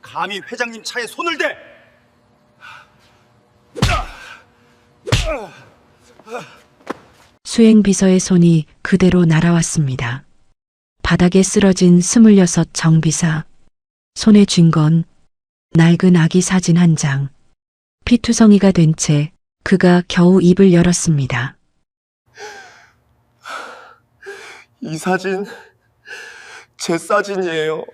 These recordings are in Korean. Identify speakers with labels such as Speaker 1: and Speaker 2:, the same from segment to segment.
Speaker 1: 감히 회장님 차에 손을 대!
Speaker 2: 수행비서의 손이 그대로 날아왔습니다. 바닥에 쓰러진 26 정비사. 손에 쥔 건 낡은 아기 사진 한 장. 피투성이가 된 채 그가 겨우 입을 열었습니다.
Speaker 3: 이 사진 제 사진이에요.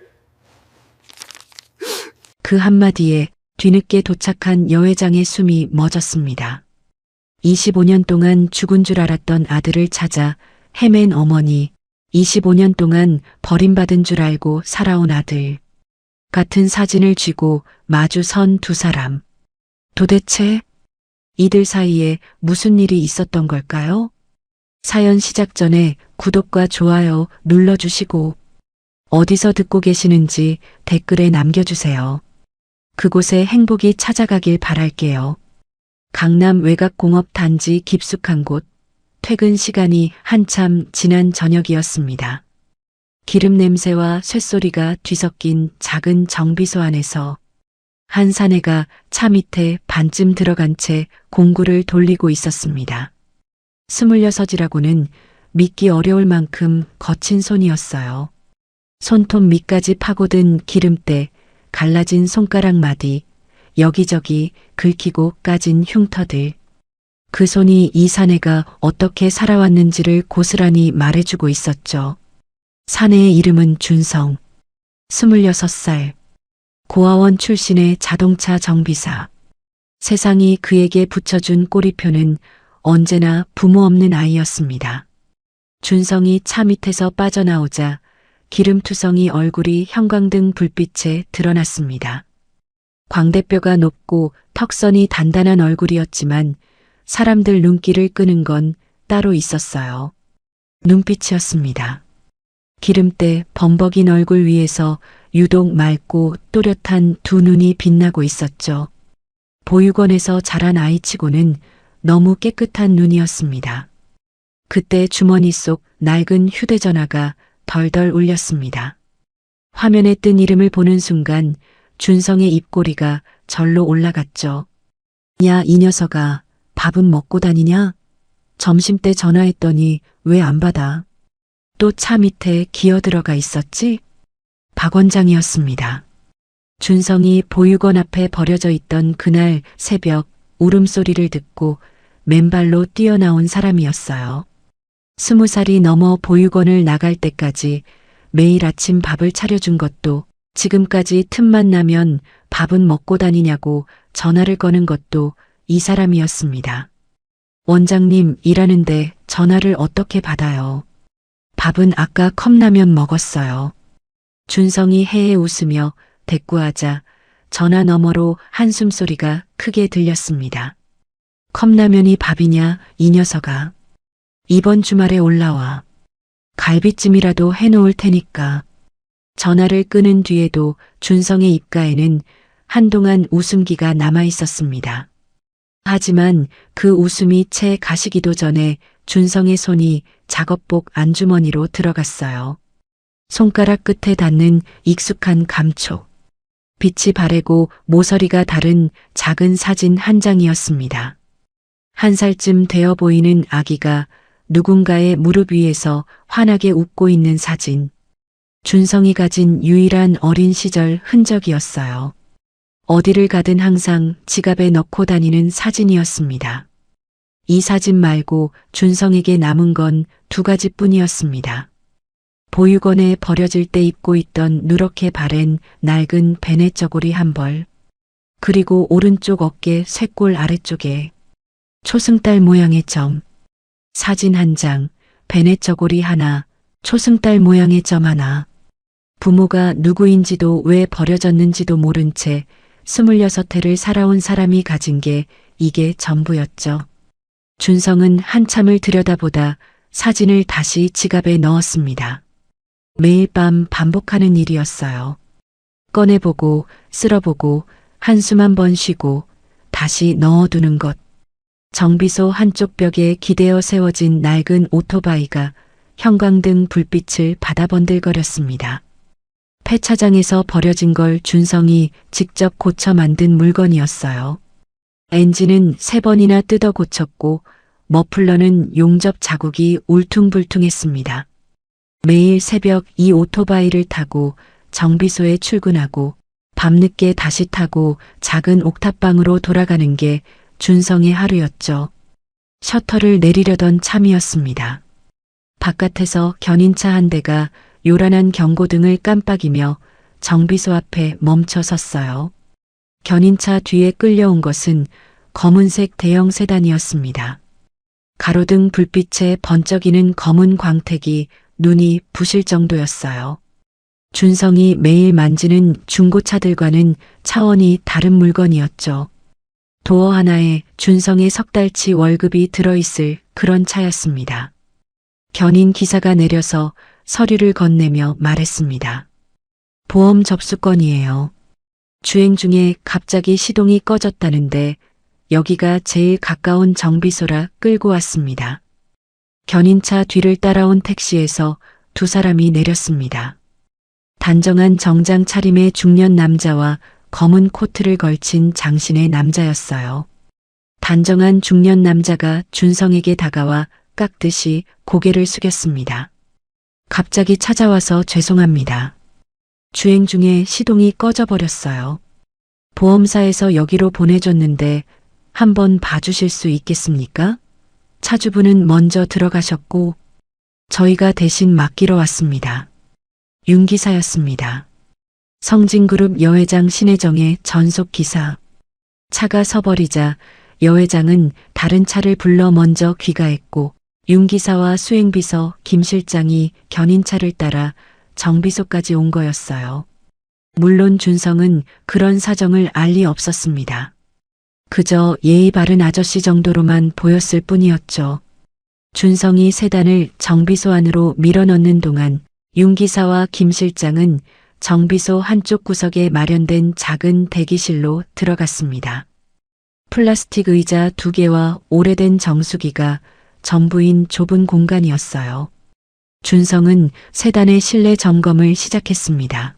Speaker 2: 그 한마디에 뒤늦게 도착한 여 회장의 숨이 멎었습니다. 25년 동안 죽은 줄 알았던 아들을 찾아 헤맨 어머니, 25년 동안 버림받은 줄 알고 살아온 아들. 같은 사진을 쥐고 마주 선 두 사람. 도대체 이들 사이에 무슨 일이 있었던 걸까요? 사연 시작 전에 구독과 좋아요 눌러주시고 어디서 듣고 계시는지 댓글에 남겨주세요. 그곳에 행복이 찾아가길 바랄게요. 강남 외곽공업단지 깊숙한 곳, 퇴근 시간이 한참 지난 저녁이었습니다. 기름 냄새와 쇳소리가 뒤섞인 작은 정비소 안에서 한 사내가 차 밑에 반쯤 들어간 채 공구를 돌리고 있었습니다. 26이라고는 믿기 어려울 만큼 거친 손이었어요. 손톱 밑까지 파고든 기름때, 갈라진 손가락 마디, 여기저기 긁히고 까진 흉터들. 그 손이 이 사내가 어떻게 살아왔는지를 고스란히 말해주고 있었죠. 사내의 이름은 준성. 26살. 고아원 출신의 자동차 정비사. 세상이 그에게 붙여준 꼬리표는 언제나 부모 없는 아이였습니다. 준성이 차 밑에서 빠져나오자 기름투성이 얼굴이 형광등 불빛에 드러났습니다. 광대뼈가 높고 턱선이 단단한 얼굴이었지만 사람들 눈길을 끄는 건 따로 있었어요. 눈빛이었습니다. 기름때 범벅인 얼굴 위에서 유독 맑고 또렷한 두 눈이 빛나고 있었죠. 보육원에서 자란 아이치고는 너무 깨끗한 눈이었습니다. 그때 주머니 속 낡은 휴대전화가 덜덜 울렸습니다. 화면에 뜬 이름을 보는 순간 준성의 입꼬리가 절로 올라갔죠. 야, 이 녀석아, 밥은 먹고 다니냐? 점심때 전화했더니 왜 안 받아? 또 차 밑에 기어 들어가 있었지? 박 원장이었습니다. 준성이 보육원 앞에 버려져 있던 그날 새벽 울음소리를 듣고 맨발로 뛰어나온 사람이었어요. 20살이 넘어 보육원을 나갈 때까지 매일 아침 밥을 차려준 것도, 지금까지 틈만 나면 밥은 먹고 다니냐고 전화를 거는 것도 이 사람이었습니다. 원장님, 일하는데 전화를 어떻게 받아요? 밥은 아까 컵라면 먹었어요. 준성이 해해 웃으며 대꾸하자 전화 너머로 한숨 소리가 크게 들렸습니다. 컵라면이 밥이냐, 이 녀석아. 이번 주말에 올라와. 갈비찜이라도 해놓을 테니까. 전화를 끊은 뒤에도 준성의 입가에는 한동안 웃음기가 남아 있었습니다. 하지만 그 웃음이 채 가시기도 전에 준성의 손이 작업복 안주머니로 들어갔어요. 손가락 끝에 닿는 익숙한 감촉. 빛이 바래고 모서리가 다른 작은 사진 한 장이었습니다. 1살쯤 되어 보이는 아기가 누군가의 무릎 위에서 환하게 웃고 있는 사진. 준성이 가진 유일한 어린 시절 흔적이었어요. 어디를 가든 항상 지갑에 넣고 다니는 사진이었습니다. 이 사진 말고 준성에게 남은 건 두 가지뿐이었습니다. 보육원에 버려질 때 입고 있던 누렇게 바랜 낡은 베네 저고리 한 벌, 그리고 오른쪽 어깨 쇄골 아래쪽에 초승달 모양의 점, 사진 한 장, 베네 저고리 하나, 초승달 모양의 점 하나. 부모가 누구인지도 왜 버려졌는지도 모른 채 26회를 살아온 사람이 가진 게 이게 전부였죠. 준성은 한참을 들여다보다 사진을 다시 지갑에 넣었습니다. 매일 밤 반복하는 일이었어요. 꺼내보고 쓸어보고 한숨 한 번 쉬고 다시 넣어두는 것. 정비소 한쪽 벽에 기대어 세워진 낡은 오토바이가 형광등 불빛을 받아 번들거렸습니다. 폐차장에서 버려진 걸 준성이 직접 고쳐 만든 물건이었어요. 엔진은 3번이나 뜯어 고쳤고 머플러는 용접 자국이 울퉁불퉁했습니다. 매일 새벽 이 오토바이를 타고 정비소에 출근하고 밤늦게 다시 타고 작은 옥탑방으로 돌아가는 게 준성의 하루였죠. 셔터를 내리려던 참이었습니다. 바깥에서 견인차 한 대가 요란한 경고등을 깜빡이며 정비소 앞에 멈춰 섰어요. 견인차 뒤에 끌려온 것은 검은색 대형 세단이었습니다. 가로등 불빛에 번쩍이는 검은 광택이 눈이 부실 정도였어요. 준성이 매일 만지는 중고차들과는 차원이 다른 물건이었죠. 도어 하나에 준성의 석 달치 월급이 들어있을 그런 차였습니다. 견인 기사가 내려서 서류를 건네며 말했습니다. 보험 접수건이에요. 주행 중에 갑자기 시동이 꺼졌다는데 여기가 제일 가까운 정비소라 끌고 왔습니다. 견인차 뒤를 따라온 택시에서 2사람이 내렸습니다. 단정한 정장 차림의 중년 남자와 검은 코트를 걸친 장신의 남자였어요. 단정한 중년 남자가 준성에게 다가와 깎듯이 고개를 숙였습니다. 갑자기 찾아와서 죄송합니다. 주행 중에 시동이 꺼져버렸어요. 보험사에서 여기로 보내줬는데 한번 봐주실 수 있겠습니까? 차주분은 먼저 들어가셨고 저희가 대신 맡기러 왔습니다. 윤 기사였습니다. 성진그룹 여회장 신혜정의 전속 기사. 차가 서버리자 여회장은 다른 차를 불러 먼저 귀가했고 윤 기사와 수행비서 김 실장이 견인차를 따라 정비소까지 온 거였어요. 물론 준성은 그런 사정을 알 리 없었습니다. 그저 예의 바른 아저씨 정도로만 보였을 뿐이었죠. 준성이 세단을 정비소 안으로 밀어넣는 동안 윤 기사와 김 실장은 정비소 한쪽 구석에 마련된 작은 대기실로 들어갔습니다. 플라스틱 의자 2개와 오래된 정수기가 전부인 좁은 공간이었어요. 준성은 세단의 실내 점검을 시작했습니다.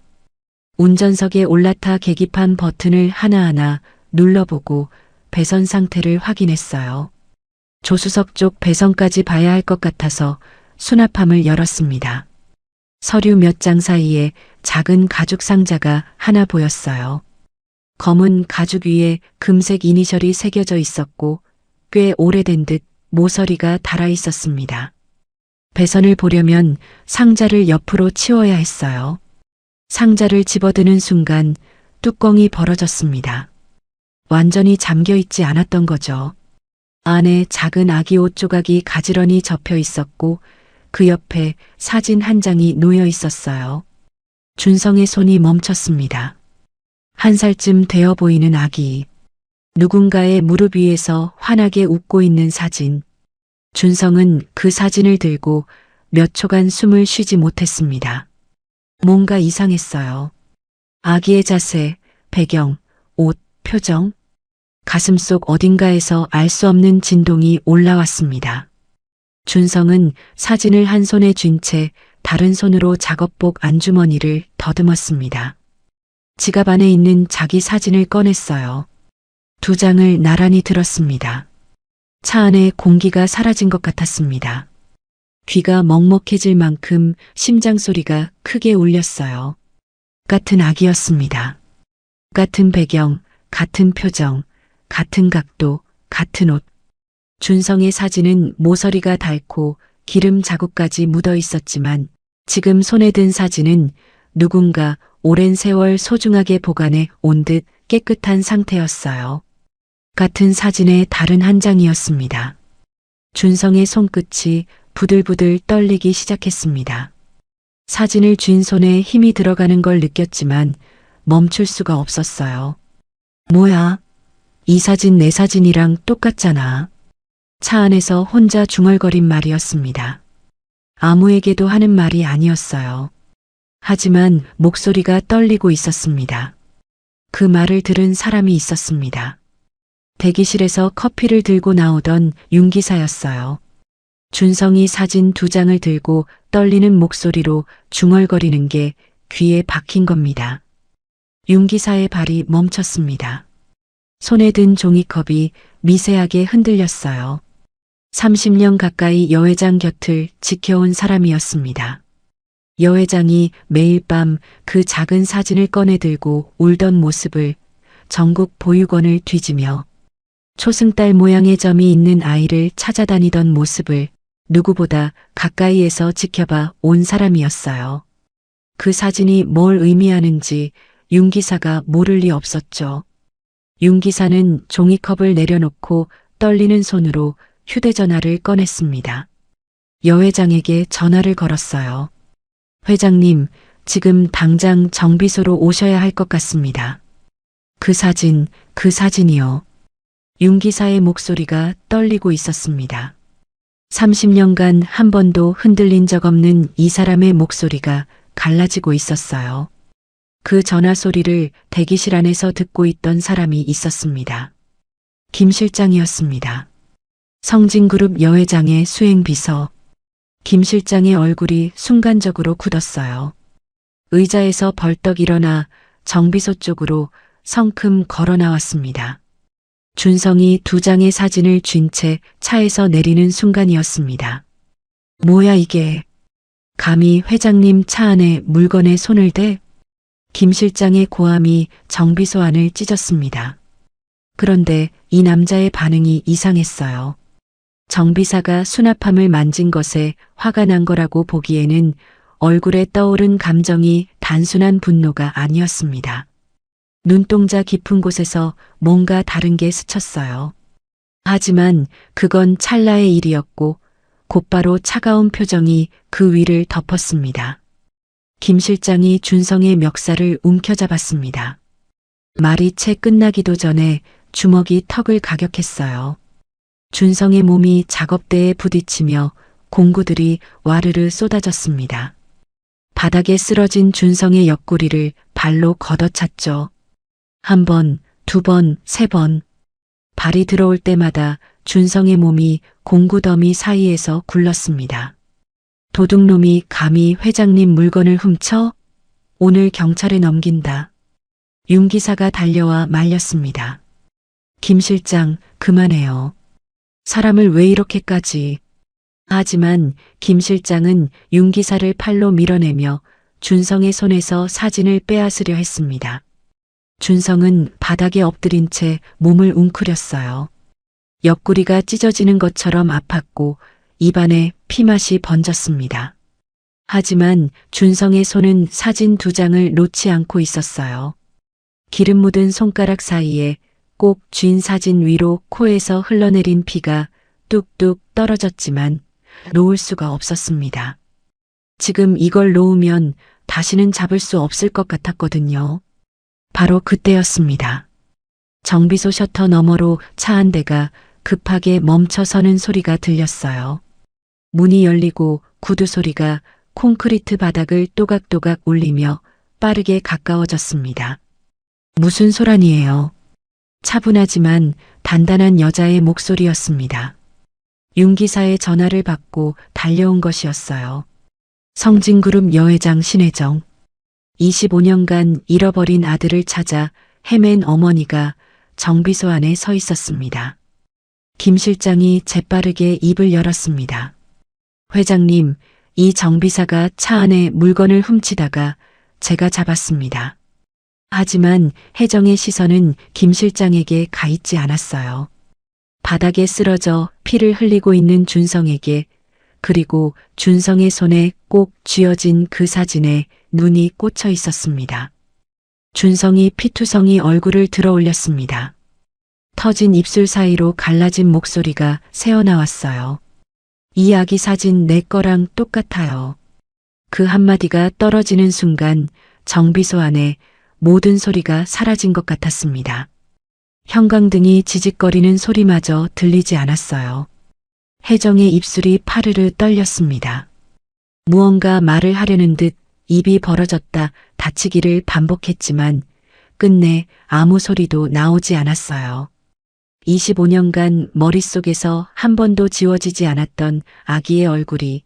Speaker 2: 운전석에 올라타 계기판 버튼을 하나하나 눌러보고 배선 상태를 확인했어요. 조수석 쪽 배선까지 봐야 할 것 같아서 수납함을 열었습니다. 서류 몇 장 사이에 작은 가죽 상자가 하나 보였어요. 검은 가죽 위에 금색 이니셜이 새겨져 있었고 꽤 오래된 듯 모서리가 달아 있었습니다. 배선을 보려면 상자를 옆으로 치워야 했어요. 상자를 집어드는 순간 뚜껑이 벌어졌습니다. 완전히 잠겨 있지 않았던 거죠. 안에 작은 아기 옷 조각이 가지런히 접혀 있었고 그 옆에 사진 한 장이 놓여 있었어요. 준성의 손이 멈췄습니다. 1살쯤 되어 보이는 아기. 누군가의 무릎 위에서 환하게 웃고 있는 사진. 준성은 그 사진을 들고 몇 초간 숨을 쉬지 못했습니다. 뭔가 이상했어요. 아기의 자세, 배경, 옷, 표정. 가슴속 어딘가에서 알 수 없는 진동이 올라왔습니다. 준성은 사진을 한 손에 쥔 채 다른 손으로 작업복 안주머니를 더듬었습니다. 지갑 안에 있는 자기 사진을 꺼냈어요. 2장을 나란히 들었습니다. 차 안에 공기가 사라진 것 같았습니다. 귀가 먹먹해질 만큼 심장 소리가 크게 울렸어요. 같은 아기였습니다. 같은 배경, 같은 표정, 같은 각도, 같은 옷. 준성의 사진은 모서리가 닳고 기름 자국까지 묻어 있었지만 지금 손에 든 사진은 누군가 오랜 세월 소중하게 보관해 온 듯 깨끗한 상태였어요. 같은 사진의 다른 한 장이었습니다. 준성의 손끝이 부들부들 떨리기 시작했습니다. 사진을 쥔 손에 힘이 들어가는 걸 느꼈지만 멈출 수가 없었어요. 뭐야? 이 사진 내 사진이랑 똑같잖아. 차 안에서 혼자 중얼거린 말이었습니다. 아무에게도 하는 말이 아니었어요. 하지만 목소리가 떨리고 있었습니다. 그 말을 들은 사람이 있었습니다. 대기실에서 커피를 들고 나오던 윤 기사였어요. 준성이 사진 2장을 들고 떨리는 목소리로 중얼거리는 게 귀에 박힌 겁니다. 윤 기사의 발이 멈췄습니다. 손에 든 종이컵이 미세하게 흔들렸어요. 30년 가까이 여 회장 곁을 지켜온 사람이었습니다. 여 회장이 매일 밤 그 작은 사진을 꺼내 들고 울던 모습을 전국 보육원을 뒤지며 초승달 모양의 점이 있는 아이를 찾아다니던 모습을 누구보다 가까이에서 지켜봐 온 사람이었어요. 그 사진이 뭘 의미하는지 윤 기사가 모를 리 없었죠. 윤 기사는 종이컵을 내려놓고 떨리는 손으로 휴대전화를 꺼냈습니다. 여 회장에게 전화를 걸었어요. 회장님, 지금 당장 정비소로 오셔야 할 것 같습니다. 그 사진이요. 윤 기사의 목소리가 떨리고 있었습니다. 30년간 한 번도 흔들린 적 없는 이 사람의 목소리가 갈라지고 있었어요. 그 전화 소리를 대기실 안에서 듣고 있던 사람이 있었습니다. 김 실장이었습니다. 성진그룹 여 회장의 수행비서. 김 실장의 얼굴이 순간적으로 굳었어요. 의자에서 벌떡 일어나 정비소 쪽으로 성큼 걸어 나왔습니다. 준성이 2장의 사진을 쥔 채 차에서 내리는 순간이었습니다. 뭐야 이게? 감히 회장님 차 안에 물건에 손을 대? 김 실장의 고함이 정비소 안을 찢었습니다. 그런데 이 남자의 반응이 이상했어요. 정비사가 수납함을 만진 것에 화가 난 거라고 보기에는 얼굴에 떠오른 감정이 단순한 분노가 아니었습니다. 눈동자 깊은 곳에서 뭔가 다른 게 스쳤어요. 하지만 그건 찰나의 일이었고 곧바로 차가운 표정이 그 위를 덮었습니다. 김 실장이 준성의 멱살을 움켜잡았습니다. 말이 채 끝나기도 전에 주먹이 턱을 가격했어요. 준성의 몸이 작업대에 부딪히며 공구들이 와르르 쏟아졌습니다. 바닥에 쓰러진 준성의 옆구리를 발로 걷어찼죠. 1번, 2번, 3번. 발이 들어올 때마다 준성의 몸이 공구더미 사이에서 굴렀습니다. 도둑놈이 감히 회장님 물건을 훔쳐? 오늘 경찰에 넘긴다. 윤 기사가 달려와 말렸습니다. 김 실장, 그만해요. 사람을 왜 이렇게까지. 하지만 김 실장은 윤 기사를 팔로 밀어내며 준성의 손에서 사진을 빼앗으려 했습니다. 준성은 바닥에 엎드린 채 몸을 웅크렸어요. 옆구리가 찢어지는 것처럼 아팠고 입안에 피맛이 번졌습니다. 하지만 준성의 손은 사진 2장을 놓지 않고 있었어요. 기름 묻은 손가락 사이에 꼭 쥔 사진 위로 코에서 흘러내린 피가 뚝뚝 떨어졌지만 놓을 수가 없었습니다. 지금 이걸 놓으면 다시는 잡을 수 없을 것 같았거든요. 바로 그때였습니다. 정비소 셔터 너머로 차 한 대가 급하게 멈춰서는 소리가 들렸어요. 문이 열리고 구두 소리가 콘크리트 바닥을 또각또각 울리며 빠르게 가까워졌습니다. 무슨 소란이에요? 차분하지만 단단한 여자의 목소리였습니다. 윤 기사의 전화를 받고 달려온 것이었어요. 성진그룹 여회장 신혜정. 25년간 잃어버린 아들을 찾아 헤맨 어머니가 정비소 안에 서 있었습니다. 김 실장이 재빠르게 입을 열었습니다. 회장님, 이 정비사가 차 안에 물건을 훔치다가 제가 잡았습니다. 하지만 혜정의 시선은 김 실장에게 가 있지 않았어요. 바닥에 쓰러져 피를 흘리고 있는 준성에게, 그리고 준성의 손에 꼭 쥐어진 그 사진에 눈이 꽂혀 있었습니다. 준성이 피투성이 얼굴을 들어 올렸습니다. 터진 입술 사이로 갈라진 목소리가 새어나왔어요. 이 아기 사진 내 거랑 똑같아요. 그 한마디가 떨어지는 순간 정비소 안에 모든 소리가 사라진 것 같았습니다. 형광등이 지직거리는 소리마저 들리지 않았어요. 혜정의 입술이 파르르 떨렸습니다. 무언가 말을 하려는 듯 입이 벌어졌다 닫히기를 반복했지만 끝내 아무 소리도 나오지 않았어요. 25년간 머릿속에서 한 번도 지워지지 않았던 아기의 얼굴이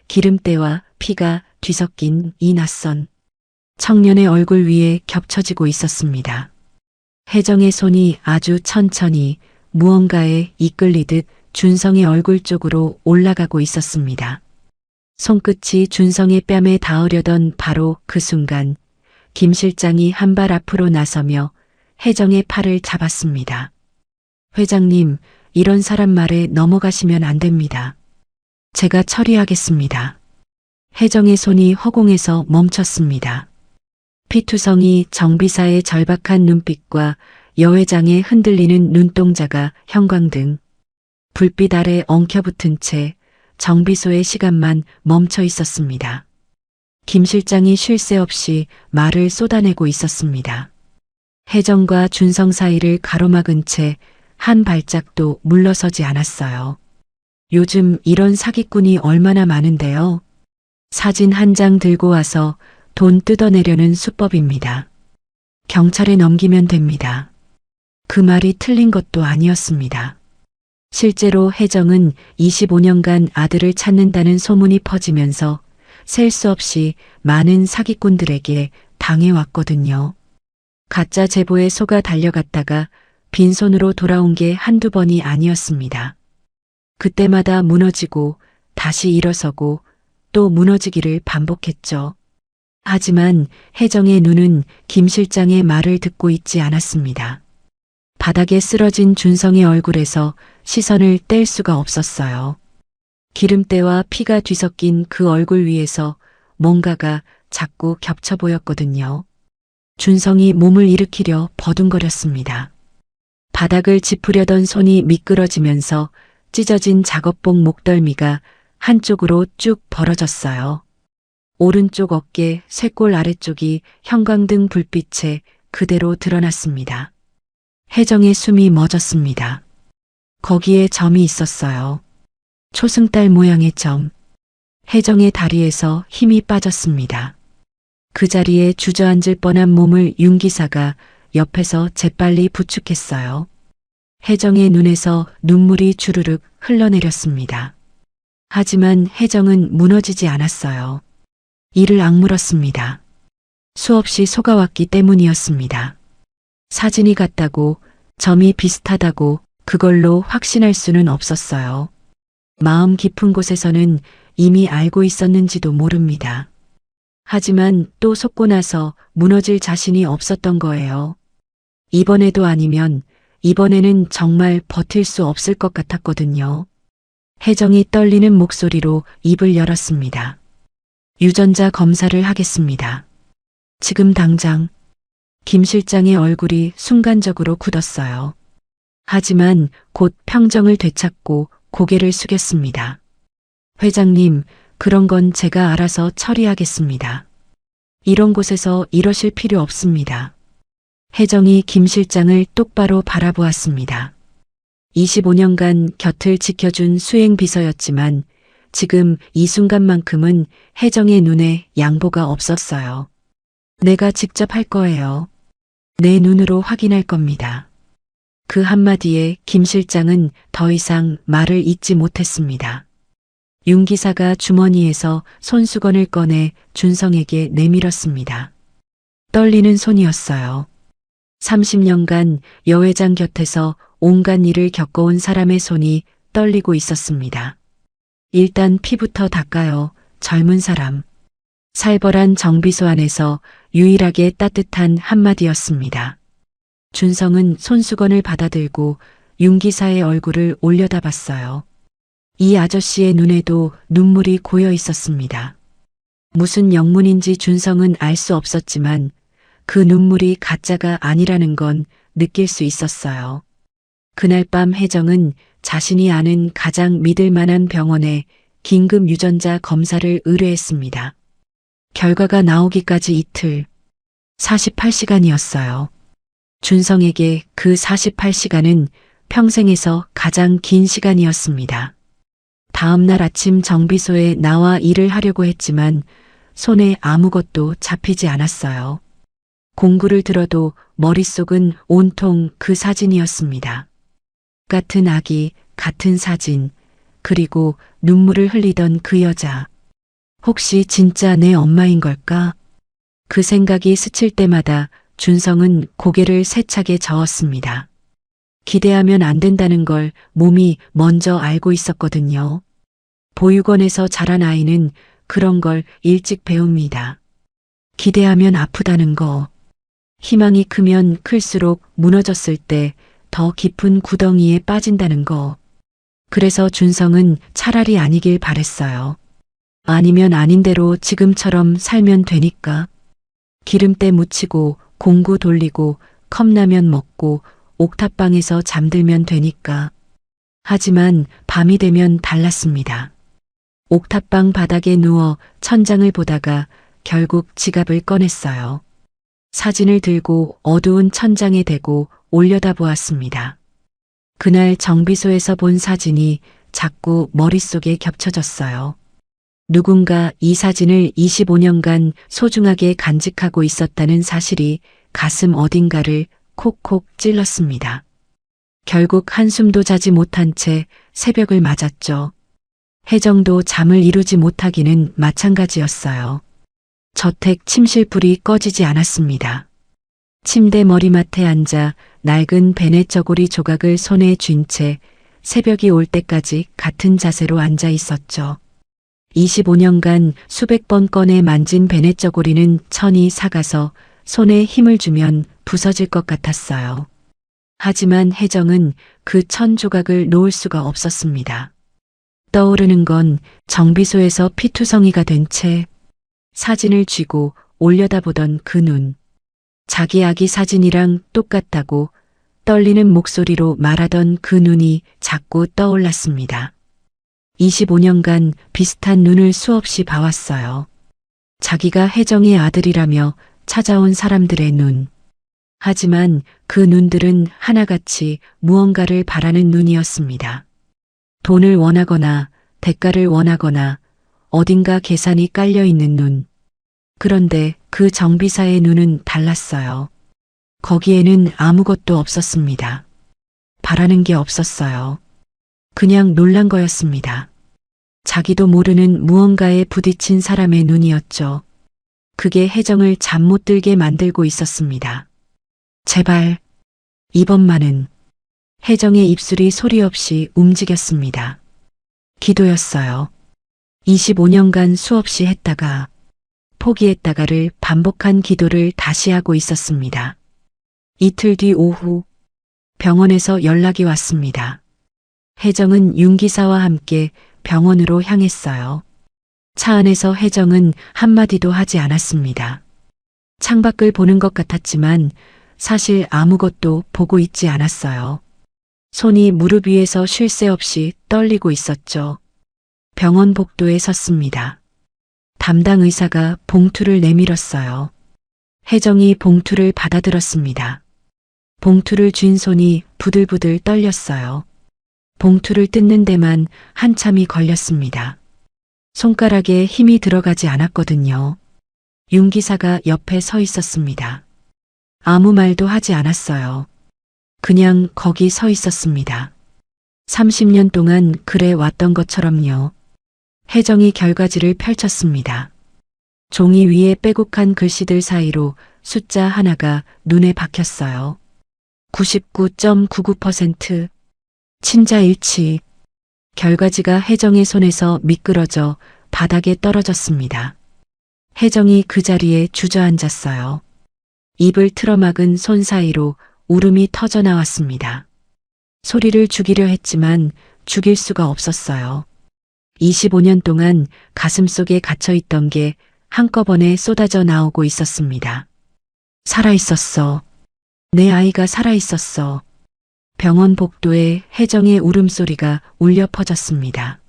Speaker 2: 기름때와 피가 뒤섞인 이 낯선 청년의 얼굴 위에 겹쳐지고 있었습니다. 혜정의 손이 아주 천천히 무언가에 이끌리듯 준성의 얼굴 쪽으로 올라가고 있었습니다. 손끝이 준성의 뺨에 닿으려던 바로 그 순간 김 실장이 한 발 앞으로 나서며 혜정의 팔을 잡았습니다. 회장님, 이런 사람 말에 넘어가시면 안 됩니다. 제가 처리하겠습니다. 혜정의 손이 허공에서 멈췄습니다. 피투성이 정비사의 절박한 눈빛과 여 회장의 흔들리는 눈동자가 형광등, 불빛 아래 엉켜붙은 채 정비소의 시간만 멈춰 있었습니다. 김 실장이 쉴 새 없이 말을 쏟아내고 있었습니다. 혜정과 준성 사이를 가로막은 채 한 발짝도 물러서지 않았어요. 요즘 이런 사기꾼이 얼마나 많은데요. 사진 한 장 들고 와서 돈 뜯어내려는 수법입니다. 경찰에 넘기면 됩니다. 그 말이 틀린 것도 아니었습니다. 실제로 혜정은 25년간 아들을 찾는다는 소문이 퍼지면서 셀 수 없이 많은 사기꾼들에게 당해왔거든요. 가짜 제보에 속아 달려갔다가 빈손으로 돌아온 게 한두 번이 아니었습니다. 그때마다 무너지고 다시 일어서고 또 무너지기를 반복했죠. 하지만 혜정의 눈은 김 실장의 말을 듣고 있지 않았습니다. 바닥에 쓰러진 준성의 얼굴에서 시선을 뗄 수가 없었어요. 기름때와 피가 뒤섞인 그 얼굴 위에서 뭔가가 자꾸 겹쳐 보였거든요. 준성이 몸을 일으키려 버둥거렸습니다. 바닥을 짚으려던 손이 미끄러지면서 찢어진 작업복 목덜미가 한쪽으로 쭉 벌어졌어요. 오른쪽 어깨 쇄골 아래쪽이 형광등 불빛에 그대로 드러났습니다. 혜정의 숨이 멎었습니다. 거기에 점이 있었어요. 초승달 모양의 점. 혜정의 다리에서 힘이 빠졌습니다. 그 자리에 주저앉을 뻔한 몸을 윤 기사가 옆에서 재빨리 부축했어요. 혜정의 눈에서 눈물이 주르륵 흘러내렸습니다. 하지만 혜정은 무너지지 않았어요. 이를 악물었습니다. 수없이 속아왔기 때문이었습니다. 사진이 같다고, 점이 비슷하다고 그걸로 확신할 수는 없었어요. 마음 깊은 곳에서는 이미 알고 있었는지도 모릅니다. 하지만 또 속고 나서 무너질 자신이 없었던 거예요. 이번에도 아니면 이번에는 정말 버틸 수 없을 것 같았거든요. 혜정이 떨리는 목소리로 입을 열었습니다. 유전자 검사를 하겠습니다. 지금 당장. 김 실장의 얼굴이 순간적으로 굳었어요. 하지만 곧 평정을 되찾고 고개를 숙였습니다. 회장님, 그런 건 제가 알아서 처리하겠습니다. 이런 곳에서 이러실 필요 없습니다. 혜정이 김 실장을 똑바로 바라보았습니다. 25년간 곁을 지켜준 수행비서였지만 지금 이 순간만큼은 혜정의 눈에 양보가 없었어요. 내가 직접 할 거예요. 내 눈으로 확인할 겁니다. 그 한마디에 김 실장은 더 이상 말을 잇지 못했습니다. 윤 기사가 주머니에서 손수건을 꺼내 준성에게 내밀었습니다. 떨리는 손이었어요. 30년간 여 회장 곁에서 온갖 일을 겪어온 사람의 손이 떨리고 있었습니다. 일단 피부터 닦아요, 젊은 사람. 살벌한 정비소 안에서 유일하게 따뜻한 한마디였습니다. 준성은 손수건을 받아들고 윤 기사의 얼굴을 올려다봤어요. 이 아저씨의 눈에도 눈물이 고여 있었습니다. 무슨 영문인지 준성은 알 수 없었지만 그 눈물이 가짜가 아니라는 건 느낄 수 있었어요. 그날 밤 혜정은 자신이 아는 가장 믿을 만한 병원에 긴급 유전자 검사를 의뢰했습니다. 결과가 나오기까지 이틀, 48시간이었어요. 준성에게 그 48시간은 평생에서 가장 긴 시간이었습니다. 다음 날 아침 정비소에 나와 일을 하려고 했지만 손에 아무것도 잡히지 않았어요. 공구를 들어도 머릿속은 온통 그 사진이었습니다. 같은 아기, 같은 사진, 그리고 눈물을 흘리던 그 여자. 혹시 진짜 내 엄마인 걸까? 그 생각이 스칠 때마다 준성은 고개를 세차게 저었습니다. 기대하면 안 된다는 걸 몸이 먼저 알고 있었거든요. 보육원에서 자란 아이는 그런 걸 일찍 배웁니다. 기대하면 아프다는 거. 희망이 크면 클수록 무너졌을 때 더 깊은 구덩이에 빠진다는 거. 그래서 준성은 차라리 아니길 바랬어요. 아니면 아닌 대로 지금처럼 살면 되니까. 기름때 묻히고 공구 돌리고 컵라면 먹고 옥탑방에서 잠들면 되니까. 하지만 밤이 되면 달랐습니다. 옥탑방 바닥에 누워 천장을 보다가 결국 지갑을 꺼냈어요. 사진을 들고 어두운 천장에 대고 올려다보았습니다. 그날 정비소에서 본 사진이 자꾸 머릿속에 겹쳐졌어요. 누군가 이 사진을 25년간 소중하게 간직하고 있었다는 사실이 가슴 어딘가를 콕콕 찔렀습니다. 결국 한숨도 자지 못한 채 새벽을 맞았죠. 혜정도 잠을 이루지 못하기는 마찬가지였어요. 저택 침실불이 꺼지지 않았습니다. 침대 머리맡에 앉아 낡은 베네저고리 조각을 손에 쥔 채 새벽이 올 때까지 같은 자세로 앉아 있었죠. 25년간 수백 번 꺼내 만진 베네저고리는 천이 삭아서 손에 힘을 주면 부서질 것 같았어요. 하지만 혜정은 그 천 조각을 놓을 수가 없었습니다. 떠오르는 건 정비소에서 피투성이가 된 채 사진을 쥐고 올려다보던 그 눈. 자기 아기 사진이랑 똑같다고 떨리는 목소리로 말하던 그 눈이 자꾸 떠올랐습니다. 25년간 비슷한 눈을 수없이 봐왔어요. 자기가 혜정의 아들이라며 찾아온 사람들의 눈. 하지만 그 눈들은 하나같이 무언가를 바라는 눈이었습니다. 돈을 원하거나 대가를 원하거나 어딘가 계산이 깔려 있는 눈. 그런데 그 정비사의 눈은 달랐어요. 거기에는 아무것도 없었습니다. 바라는 게 없었어요. 그냥 놀란 거였습니다. 자기도 모르는 무언가에 부딪힌 사람의 눈이었죠. 그게 혜정을 잠 못 들게 만들고 있었습니다. 제발, 이번만은. 혜정의 입술이 소리 없이 움직였습니다. 기도였어요. 25년간 수없이 했다가 포기했다가를 반복한 기도를 다시 하고 있었습니다. 이틀 뒤 오후 병원에서 연락이 왔습니다. 혜정은 윤 기사와 함께 병원으로 향했어요. 차 안에서 혜정은 한마디도 하지 않았습니다. 창밖을 보는 것 같았지만 사실 아무것도 보고 있지 않았어요. 손이 무릎 위에서 쉴 새 없이 떨리고 있었죠. 병원 복도에 섰습니다. 담당 의사가 봉투를 내밀었어요. 혜정이 봉투를 받아들었습니다. 봉투를 쥔 손이 부들부들 떨렸어요. 봉투를 뜯는 데만 한참이 걸렸습니다. 손가락에 힘이 들어가지 않았거든요. 윤 기사가 옆에 서 있었습니다. 아무 말도 하지 않았어요. 그냥 거기 서 있었습니다. 30년 동안 그래 왔던 것처럼요. 혜정이 결과지를 펼쳤습니다. 종이 위에 빼곡한 글씨들 사이로 숫자 하나가 눈에 박혔어요. 99.99% 친자일치. 결과지가 혜정의 손에서 미끄러져 바닥에 떨어졌습니다. 혜정이 그 자리에 주저앉았어요. 입을 틀어막은 손 사이로 울음이 터져 나왔습니다. 소리를 죽이려 했지만 죽일 수가 없었어요. 25년 동안 가슴속에 갇혀있던 게 한꺼번에 쏟아져 나오고 있었습니다. 살아있었어. 내 아이가 살아있었어. 병원 복도에 혜정의 울음소리가 울려 퍼졌습니다.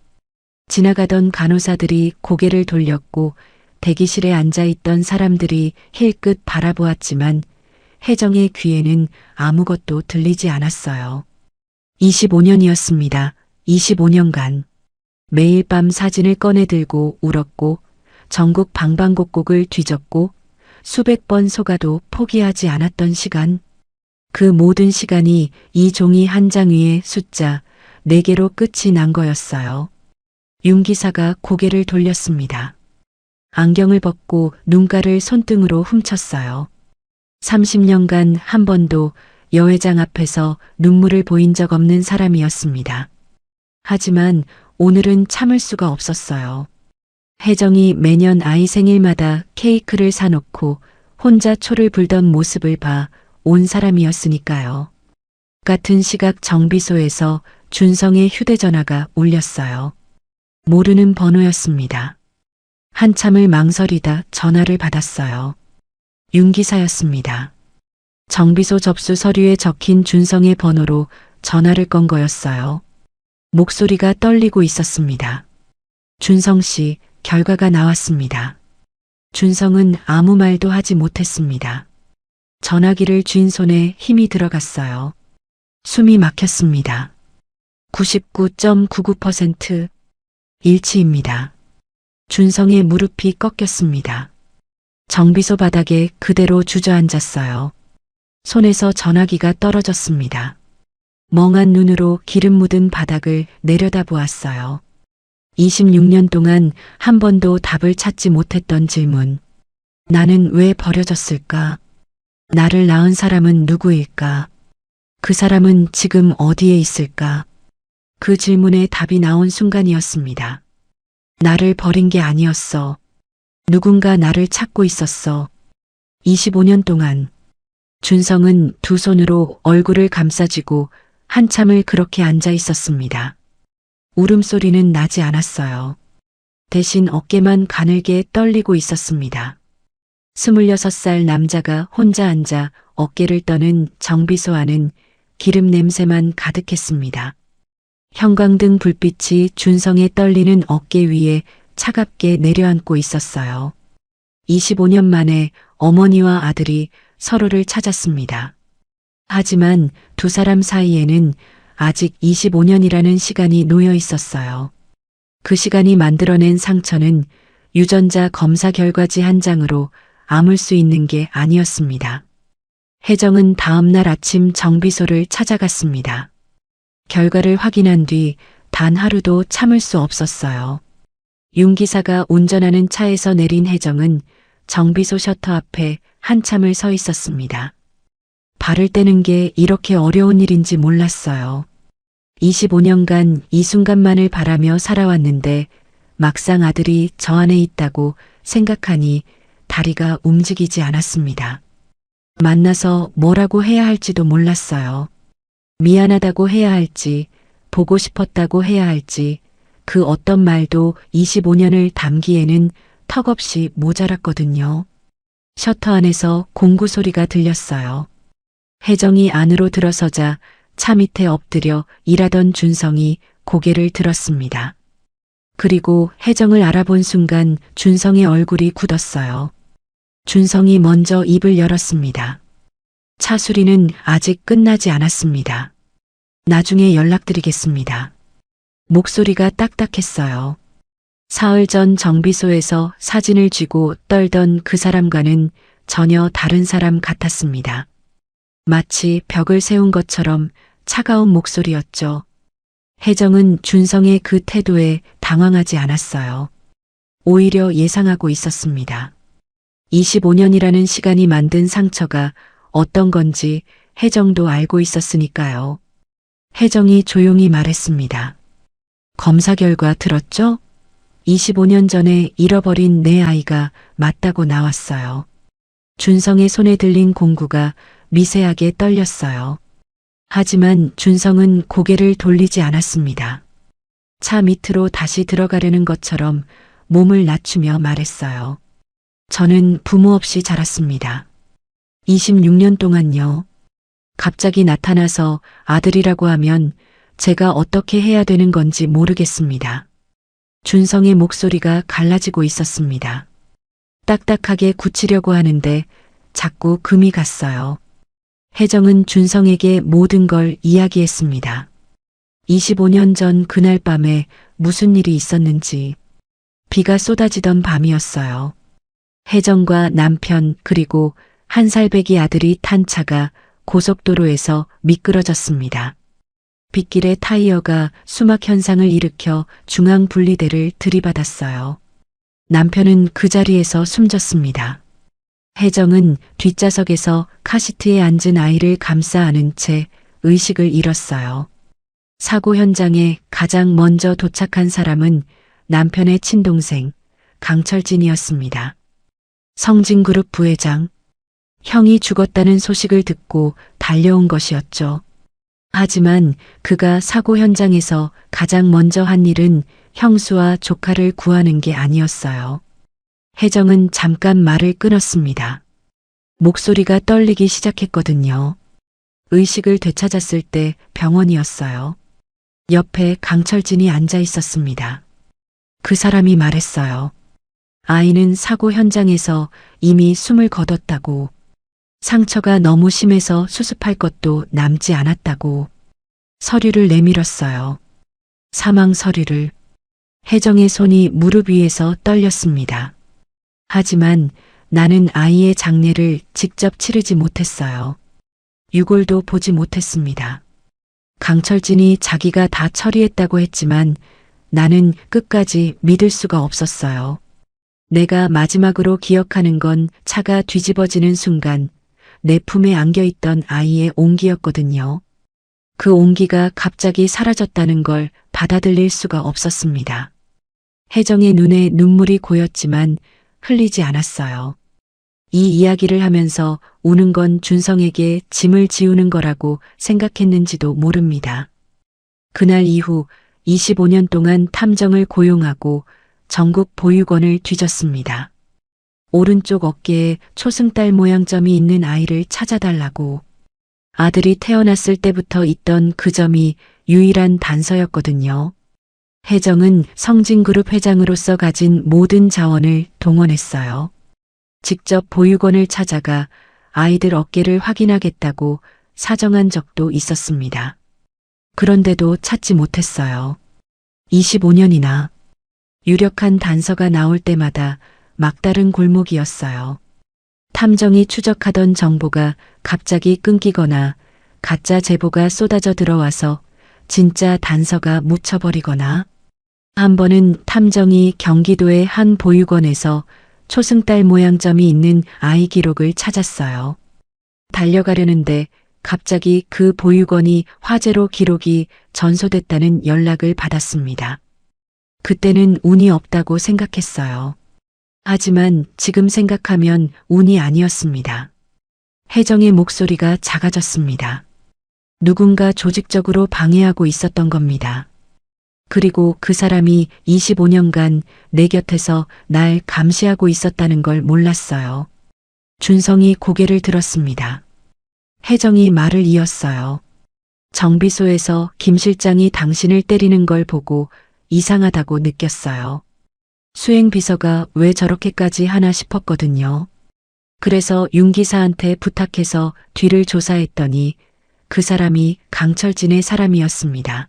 Speaker 2: 지나가던 간호사들이 고개를 돌렸고 대기실에 앉아있던 사람들이 힐끗 바라보았지만 혜정의 귀에는 아무것도 들리지 않았어요. 25년이었습니다. 25년간. 매일 밤 사진을 꺼내 들고 울었고 전국 방방곡곡을 뒤졌고 수백 번 속아도 포기하지 않았던 시간. 그 모든 시간이 이 종이 한 장 위에 숫자 4개로 끝이 난 거였어요. 윤 기사가 고개를 돌렸습니다. 안경을 벗고 눈가를 손등으로 훔쳤어요. 30년간 한 번도 여회장 앞에서 눈물을 보인 적 없는 사람이었습니다. 하지만 오늘은 참을 수가 없었어요. 혜정이 매년 아이 생일마다 케이크를 사놓고 혼자 초를 불던 모습을 봐 온 사람이었으니까요. 같은 시각 정비소에서 준성의 휴대전화가 울렸어요. 모르는 번호였습니다. 한참을 망설이다 전화를 받았어요. 윤 기사였습니다. 정비소 접수 서류에 적힌 준성의 번호로 전화를 건 거였어요. 목소리가 떨리고 있었습니다. 준성 씨, 결과가 나왔습니다. 준성은 아무 말도 하지 못했습니다. 전화기를 쥔 손에 힘이 들어갔어요. 숨이 막혔습니다. 99.99% 일치입니다. 준성의 무릎이 꺾였습니다. 정비소 바닥에 그대로 주저앉았어요. 손에서 전화기가 떨어졌습니다. 멍한 눈으로 기름 묻은 바닥을 내려다보았어요. 26년 동안 한 번도 답을 찾지 못했던 질문. 나는 왜 버려졌을까? 나를 낳은 사람은 누구일까? 그 사람은 지금 어디에 있을까? 그 질문에 답이 나온 순간이었습니다. 나를 버린 게 아니었어. 누군가 나를 찾고 있었어. 25년 동안 준성은 두 손으로 얼굴을 감싸쥐고 한참을 그렇게 앉아 있었습니다. 울음소리는 나지 않았어요. 대신 어깨만 가늘게 떨리고 있었습니다. 26살 남자가 혼자 앉아 어깨를 떠는 정비소 안은 기름 냄새만 가득했습니다. 형광등 불빛이 준성의 떨리는 어깨 위에 차갑게 내려앉고 있었어요. 25년 만에 어머니와 아들이 서로를 찾았습니다. 하지만 두 사람 사이에는 아직 25년이라는 시간이 놓여 있었어요. 그 시간이 만들어낸 상처는 유전자 검사 결과지 한 장으로 아물 수 있는 게 아니었습니다. 혜정은 다음 날 아침 정비소를 찾아갔습니다. 결과를 확인한 뒤 단 하루도 참을 수 없었어요. 윤 기사가 운전하는 차에서 내린 혜정은 정비소 셔터 앞에 한참을 서 있었습니다. 발을 떼는 게 이렇게 어려운 일인지 몰랐어요. 25년간 이 순간만을 바라며 살아왔는데 막상 아들이 저 안에 있다고 생각하니 다리가 움직이지 않았습니다. 만나서 뭐라고 해야 할지도 몰랐어요. 미안하다고 해야 할지, 보고 싶었다고 해야 할지, 그 어떤 말도 25년을 담기에는 턱없이 모자랐거든요. 셔터 안에서 공구 소리가 들렸어요. 혜정이 안으로 들어서자 차 밑에 엎드려 일하던 준성이 고개를 들었습니다. 그리고 혜정을 알아본 순간 준성의 얼굴이 굳었어요. 준성이 먼저 입을 열었습니다. 차 수리는 아직 끝나지 않았습니다. 나중에 연락드리겠습니다. 목소리가 딱딱했어요. 사흘 전 정비소에서 사진을 쥐고 떨던 그 사람과는 전혀 다른 사람 같았습니다. 마치 벽을 세운 것처럼 차가운 목소리였죠. 혜정은 준성의 그 태도에 당황하지 않았어요. 오히려 예상하고 있었습니다. 25년이라는 시간이 만든 상처가 어떤 건지 혜정도 알고 있었으니까요. 혜정이 조용히 말했습니다. 검사 결과 들었죠? 25년 전에 잃어버린 내 아이가 맞다고 나왔어요. 준성의 손에 들린 공구가 미세하게 떨렸어요. 하지만 준성은 고개를 돌리지 않았습니다. 차 밑으로 다시 들어가려는 것처럼 몸을 낮추며 말했어요. 저는 부모 없이 자랐습니다. 26년 동안요. 갑자기 나타나서 아들이라고 하면 제가 어떻게 해야 되는 건지 모르겠습니다. 준성의 목소리가 갈라지고 있었습니다. 딱딱하게 굳히려고 하는데 자꾸 금이 갔어요. 혜정은 준성에게 모든 걸 이야기했습니다. 25년 전 그날 밤에 무슨 일이 있었는지. 비가 쏟아지던 밤이었어요. 혜정과 남편 그리고 한 살배기 아들이 탄 차가 고속도로에서 미끄러졌습니다. 빗길의 타이어가 수막 현상을 일으켜 중앙 분리대를 들이받았어요. 남편은 그 자리에서 숨졌습니다. 혜정은 뒷좌석에서 카시트에 앉은 아이를 감싸 안은 채 의식을 잃었어요. 사고 현장에 가장 먼저 도착한 사람은 남편의 친동생 강철진이었습니다. 성진그룹 부회장. 형이 죽었다는 소식을 듣고 달려온 것이었죠. 하지만 그가 사고 현장에서 가장 먼저 한 일은 형수와 조카를 구하는 게 아니었어요. 혜정은 잠깐 말을 끊었습니다. 목소리가 떨리기 시작했거든요. 의식을 되찾았을 때 병원이었어요. 옆에 강철진이 앉아 있었습니다. 그 사람이 말했어요. 아이는 사고 현장에서 이미 숨을 거뒀다고. 상처가 너무 심해서 수습할 것도 남지 않았다고. 서류를 내밀었어요. 사망 서류를. 혜정의 손이 무릎 위에서 떨렸습니다. 하지만 나는 아이의 장례를 직접 치르지 못했어요. 유골도 보지 못했습니다. 강철진이 자기가 다 처리했다고 했지만 나는 끝까지 믿을 수가 없었어요. 내가 마지막으로 기억하는 건 차가 뒤집어지는 순간 내 품에 안겨있던 아이의 온기였거든요. 그 온기가 갑자기 사라졌다는 걸 받아들일 수가 없었습니다. 혜정의 눈에 눈물이 고였지만 흘리지 않았어요. 이 이야기를 하면서 우는 건 준성에게 짐을 지우는 거라고 생각했는지도 모릅니다. 그날 이후 25년 동안 탐정을 고용하고 전국 보육원을 뒤졌습니다. 오른쪽 어깨에 초승달 모양점이 있는 아이를 찾아달라고. 아들이 태어났을 때부터 있던 그 점이 유일한 단서였거든요. 혜정은 성진그룹 회장으로서 가진 모든 자원을 동원했어요. 직접 보육원을 찾아가 아이들 어깨를 확인하겠다고 사정한 적도 있었습니다. 그런데도 찾지 못했어요. 25년이나. 유력한 단서가 나올 때마다 막다른 골목이었어요. 탐정이 추적하던 정보가 갑자기 끊기거나 가짜 제보가 쏟아져 들어와서 진짜 단서가 묻혀버리거나. 한 번은 탐정이 경기도의 한 보육원에서 초승달 모양점이 있는 아이 기록을 찾았어요. 달려가려는데 갑자기 그 보육원이 화재로 기록이 전소됐다는 연락을 받았습니다. 그때는 운이 없다고 생각했어요. 하지만 지금 생각하면 운이 아니었습니다. 혜정의 목소리가 작아졌습니다. 누군가 조직적으로 방해하고 있었던 겁니다. 그리고 그 사람이 25년간 내 곁에서 날 감시하고 있었다는 걸 몰랐어요. 준성이 고개를 들었습니다. 혜정이 말을 이었어요. 정비소에서 김 실장이 당신을 때리는 걸 보고 이상하다고 느꼈어요. 수행비서가 왜 저렇게까지 하나 싶었거든요. 그래서 윤 기사한테 부탁해서 뒤를 조사했더니 그 사람이 강철진의 사람이었습니다.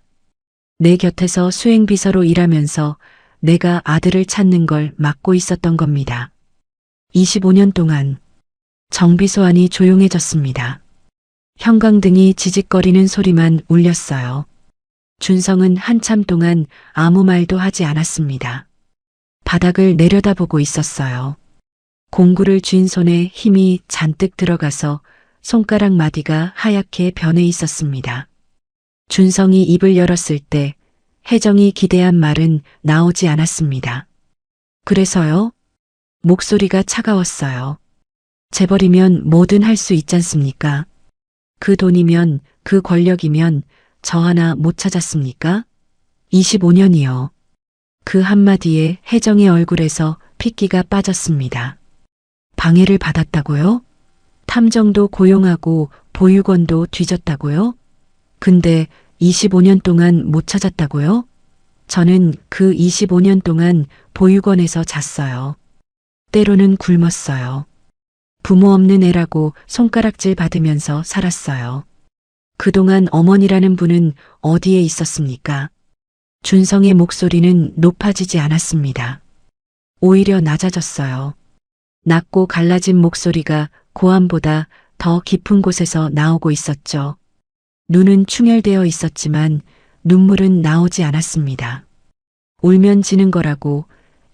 Speaker 2: 내 곁에서 수행비서로 일하면서 내가 아들을 찾는 걸 막고 있었던 겁니다. 25년 동안 정비소 안이 조용해졌습니다. 형광등이 지직거리는 소리만 울렸어요. 준성은 한참 동안 아무 말도 하지 않았습니다. 바닥을 내려다보고 있었어요. 공구를 쥔 손에 힘이 잔뜩 들어가서 손가락 마디가 하얗게 변해 있었습니다. 준성이 입을 열었을 때 혜정이 기대한 말은 나오지 않았습니다. 그래서요? 목소리가 차가웠어요. 재벌이면 뭐든 할 수 있지 않습니까? 그 돈이면, 그 권력이면 저 하나 못 찾았습니까? 25년이요. 그 한마디에 혜정의 얼굴에서 핏기가 빠졌습니다. 방해를 받았다고요? 탐정도 고용하고 보육원도 뒤졌다고요? 근데 25년 동안 못 찾았다고요? 저는 그 25년 동안 보육원에서 잤어요. 때로는 굶었어요. 부모 없는 애라고 손가락질 받으면서 살았어요. 그동안 어머니라는 분은 어디에 있었습니까? 준성의 목소리는 높아지지 않았습니다. 오히려 낮아졌어요. 낮고 갈라진 목소리가 고함보다 더 깊은 곳에서 나오고 있었죠. 눈은 충혈되어 있었지만 눈물은 나오지 않았습니다. 울면 지는 거라고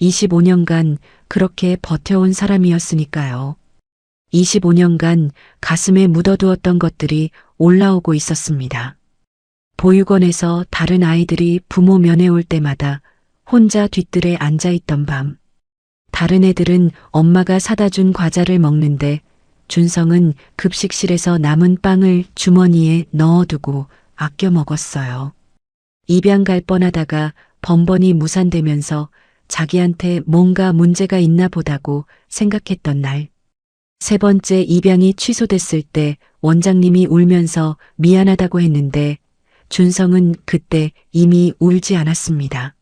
Speaker 2: 25년간 그렇게 버텨온 사람이었으니까요. 25년간 가슴에 묻어두었던 것들이 올라오고 있었습니다. 보육원에서 다른 아이들이 부모 면회 올 때마다 혼자 뒤뜰에 앉아있던 밤. 다른 애들은 엄마가 사다 준 과자를 먹는데 준성은 급식실에서 남은 빵을 주머니에 넣어두고 아껴 먹었어요. 입양 갈 뻔하다가 번번이 무산되면서 자기한테 뭔가 문제가 있나 보다고 생각했던 날. 세 번째 입양이 취소됐을 때 원장님이 울면서 미안하다고 했는데 준성은 그때 이미 울지 않았습니다.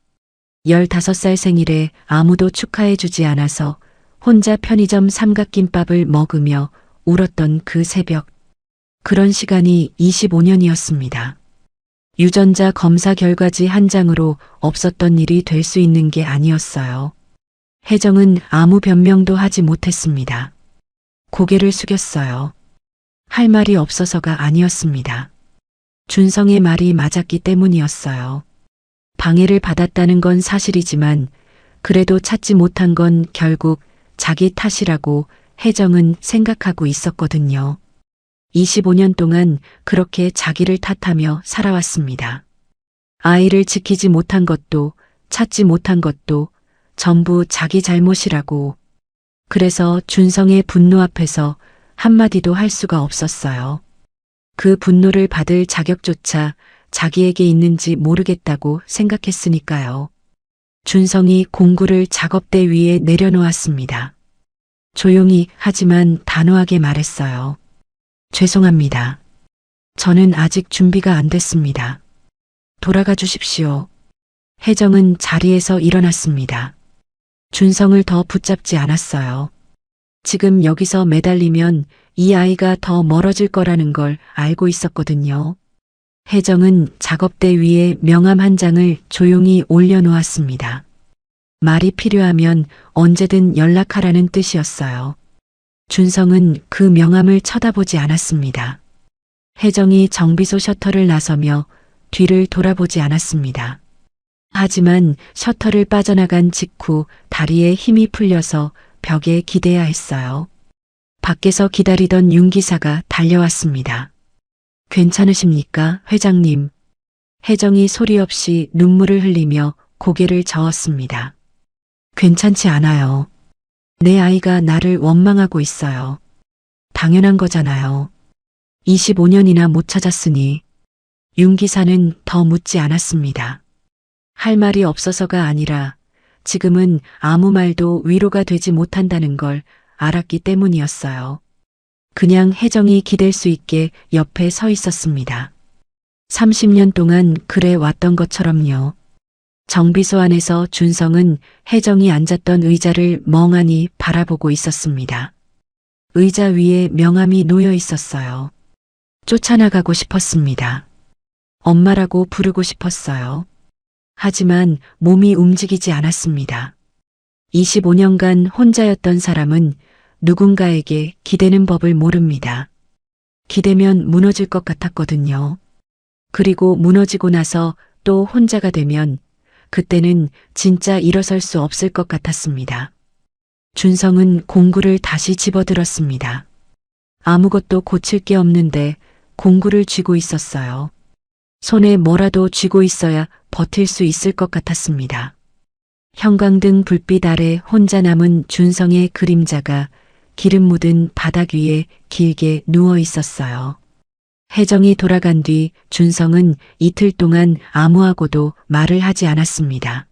Speaker 2: 15살 생일에 아무도 축하해주지 않아서 혼자 편의점 삼각김밥을 먹으며 울었던 그 새벽. 그런 시간이 25년이었습니다. 유전자 검사 결과지 한 장으로 없었던 일이 될 수 있는 게 아니었어요. 혜정은 아무 변명도 하지 못했습니다. 고개를 숙였어요. 할 말이 없어서가 아니었습니다. 준성의 말이 맞았기 때문이었어요. 방해를 받았다는 건 사실이지만 그래도 찾지 못한 건 결국 자기 탓이라고 혜정은 생각하고 있었거든요. 25년 동안 그렇게 자기를 탓하며 살아왔습니다. 아이를 지키지 못한 것도 찾지 못한 것도 전부 자기 잘못이라고. 그래서 준성의 분노 앞에서 한마디도 할 수가 없었어요. 그 분노를 받을 자격조차 자기에게 있는지 모르겠다고 생각했으니까요. 준성이 공구를 작업대 위에 내려놓았습니다. 조용히 하지만 단호하게 말했어요. 죄송합니다. 저는 아직 준비가 안 됐습니다. 돌아가 주십시오. 혜정은 자리에서 일어났습니다. 준성을 더 붙잡지 않았어요. 지금 여기서 매달리면 이 아이가 더 멀어질 거라는 걸 알고 있었거든요. 혜정은 작업대 위에 명함 한 장을 조용히 올려놓았습니다. 말이 필요하면 언제든 연락하라는 뜻이었어요. 준성은 그 명함을 쳐다보지 않았습니다. 혜정이 정비소 셔터를 나서며 뒤를 돌아보지 않았습니다. 하지만 셔터를 빠져나간 직후 다리에 힘이 풀려서 벽에 기대야 했어요. 밖에서 기다리던 윤 기사가 달려왔습니다. 괜찮으십니까, 회장님? 혜정이 소리 없이 눈물을 흘리며 고개를 저었습니다. 괜찮지 않아요. 내 아이가 나를 원망하고 있어요. 당연한 거잖아요. 25년이나 못 찾았으니. 윤 기사는 더 묻지 않았습니다. 할 말이 없어서가 아니라 지금은 아무 말도 위로가 되지 못한다는 걸 알았기 때문이었어요. 그냥 혜정이 기댈 수 있게 옆에 서 있었습니다. 30년 동안 그래 왔던 것처럼요. 정비소 안에서 준성은 혜정이 앉았던 의자를 멍하니 바라보고 있었습니다. 의자 위에 명함이 놓여 있었어요. 쫓아나가고 싶었습니다. 엄마라고 부르고 싶었어요. 하지만 몸이 움직이지 않았습니다. 25년간 혼자였던 사람은 누군가에게 기대는 법을 모릅니다. 기대면 무너질 것 같았거든요. 그리고 무너지고 나서 또 혼자가 되면 그때는 진짜 일어설 수 없을 것 같았습니다. 준성은 공구를 다시 집어들었습니다. 아무것도 고칠 게 없는데 공구를 쥐고 있었어요. 손에 뭐라도 쥐고 있어야 버틸 수 있을 것 같았습니다. 형광등 불빛 아래 혼자 남은 준성의 그림자가 기름 묻은 바닥 위에 길게 누워 있었어요. 혜정이 돌아간 뒤 준성은 이틀 동안 아무하고도 말을 하지 않았습니다.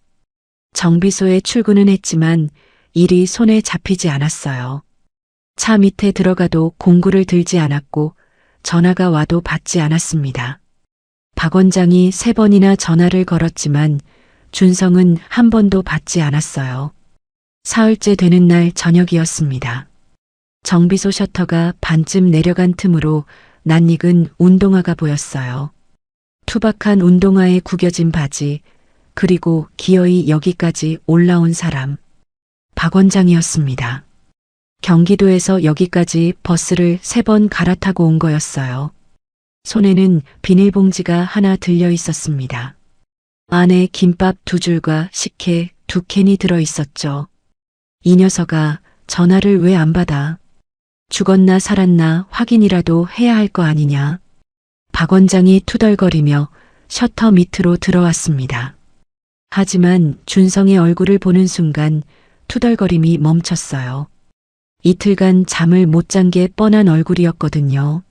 Speaker 2: 정비소에 출근은 했지만 일이 손에 잡히지 않았어요. 차 밑에 들어가도 공구를 들지 않았고 전화가 와도 받지 않았습니다. 박 원장이 3번이나 전화를 걸었지만 준성은 한 번도 받지 않았어요. 사흘째 되는 날 저녁이었습니다. 정비소 셔터가 반쯤 내려간 틈으로 낯익은 운동화가 보였어요. 투박한 운동화에 구겨진 바지, 그리고 기어이 여기까지 올라온 사람. 박 원장이었습니다. 경기도에서 여기까지 버스를 3번 갈아타고 온 거였어요. 손에는 비닐봉지가 하나 들려 있었습니다. 안에 김밥 2줄과 식혜 2캔이 들어 있었죠. 이 녀석아, 전화를 왜 안 받아? 죽었나 살았나 확인이라도 해야 할 거 아니냐? 박 원장이 투덜거리며 셔터 밑으로 들어왔습니다. 하지만 준성의 얼굴을 보는 순간 투덜거림이 멈췄어요. 이틀간 잠을 못 잔 게 뻔한 얼굴이었거든요.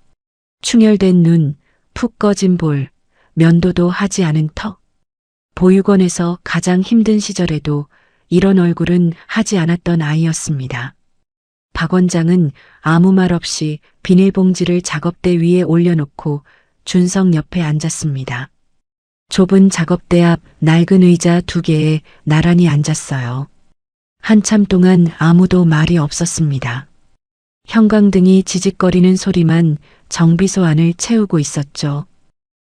Speaker 2: 충혈된 눈, 푹 꺼진 볼, 면도도 하지 않은 턱. 보육원에서 가장 힘든 시절에도 이런 얼굴은 하지 않았던 아이였습니다. 박 원장은 아무 말 없이 비닐봉지를 작업대 위에 올려놓고 준성 옆에 앉았습니다. 좁은 작업대 앞 낡은 의자 2개에 나란히 앉았어요. 한참 동안 아무도 말이 없었습니다. 형광등이 지직거리는 소리만 정비소 안을 채우고 있었죠.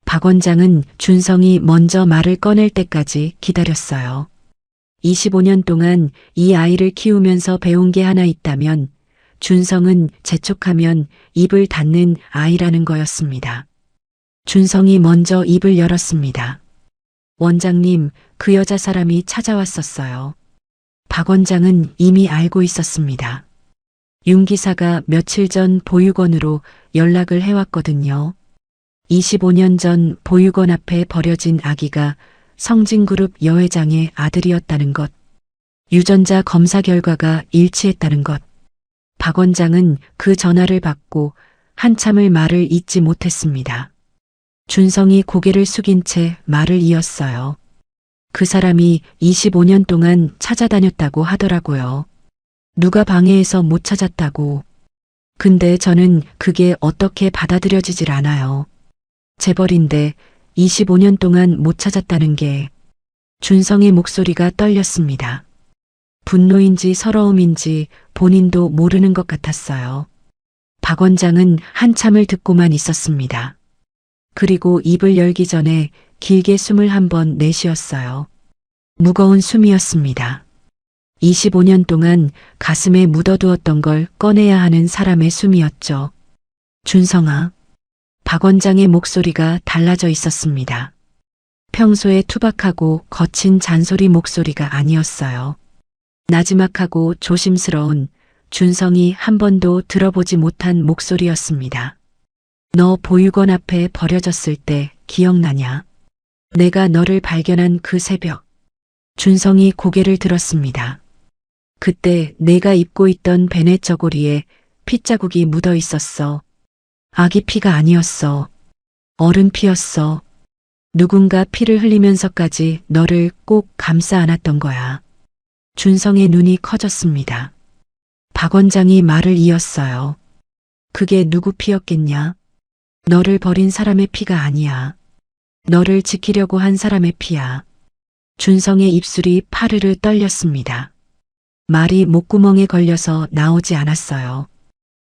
Speaker 2: 박 원장은 준성이 먼저 말을 꺼낼 때까지 기다렸어요. 25년 동안 이 아이를 키우면서 배운 게 하나 있다면 준성은 재촉하면 입을 닫는 아이라는 거였습니다. 준성이 먼저 입을 열었습니다. 원장님, 그 여자 사람이 찾아왔었어요. 박 원장은 이미 알고 있었습니다. 윤 기사가 며칠 전 보육원으로 연락을 해왔거든요. 25년 전 보육원 앞에 버려진 아기가 성진그룹 여회장의 아들이었다는 것. 유전자 검사 결과가 일치했다는 것. 박 원장은 그 전화를 받고 한참을 말을 잇지 못했습니다. 준성이 고개를 숙인 채 말을 이었어요. 그 사람이 25년 동안 찾아다녔다고 하더라고요. 누가 방해해서 못 찾았다고. 근데 저는 그게 어떻게 받아들여지질 않아요. 재벌인데 25년 동안 못 찾았다는 게. 준성의 목소리가 떨렸습니다. 분노인지 서러움인지 본인도 모르는 것 같았어요. 박 원장은 한참을 듣고만 있었습니다. 그리고 입을 열기 전에 길게 숨을 한번 내쉬었어요. 무거운 숨이었습니다. 25년 동안 가슴에 묻어두었던 걸 꺼내야 하는 사람의 숨이었죠. 준성아. 박 원장의 목소리가 달라져 있었습니다. 평소에 투박하고 거친 잔소리 목소리가 아니었어요. 나지막하고 조심스러운 준성이 한 번도 들어보지 못한 목소리였습니다. 너 보육원 앞에 버려졌을 때 기억나냐? 내가 너를 발견한 그 새벽. 준성이 고개를 들었습니다. 그때 내가 입고 있던 베넷 저고리에 핏자국이 묻어 있었어. 아기 피가 아니었어. 어른 피였어. 누군가 피를 흘리면서까지 너를 꼭 감싸 안았던 거야. 준성의 눈이 커졌습니다. 박 원장이 말을 이었어요. 그게 누구 피였겠냐? 너를 버린 사람의 피가 아니야. 너를 지키려고 한 사람의 피야. 준성의 입술이 파르르 떨렸습니다. 말이 목구멍에 걸려서 나오지 않았어요.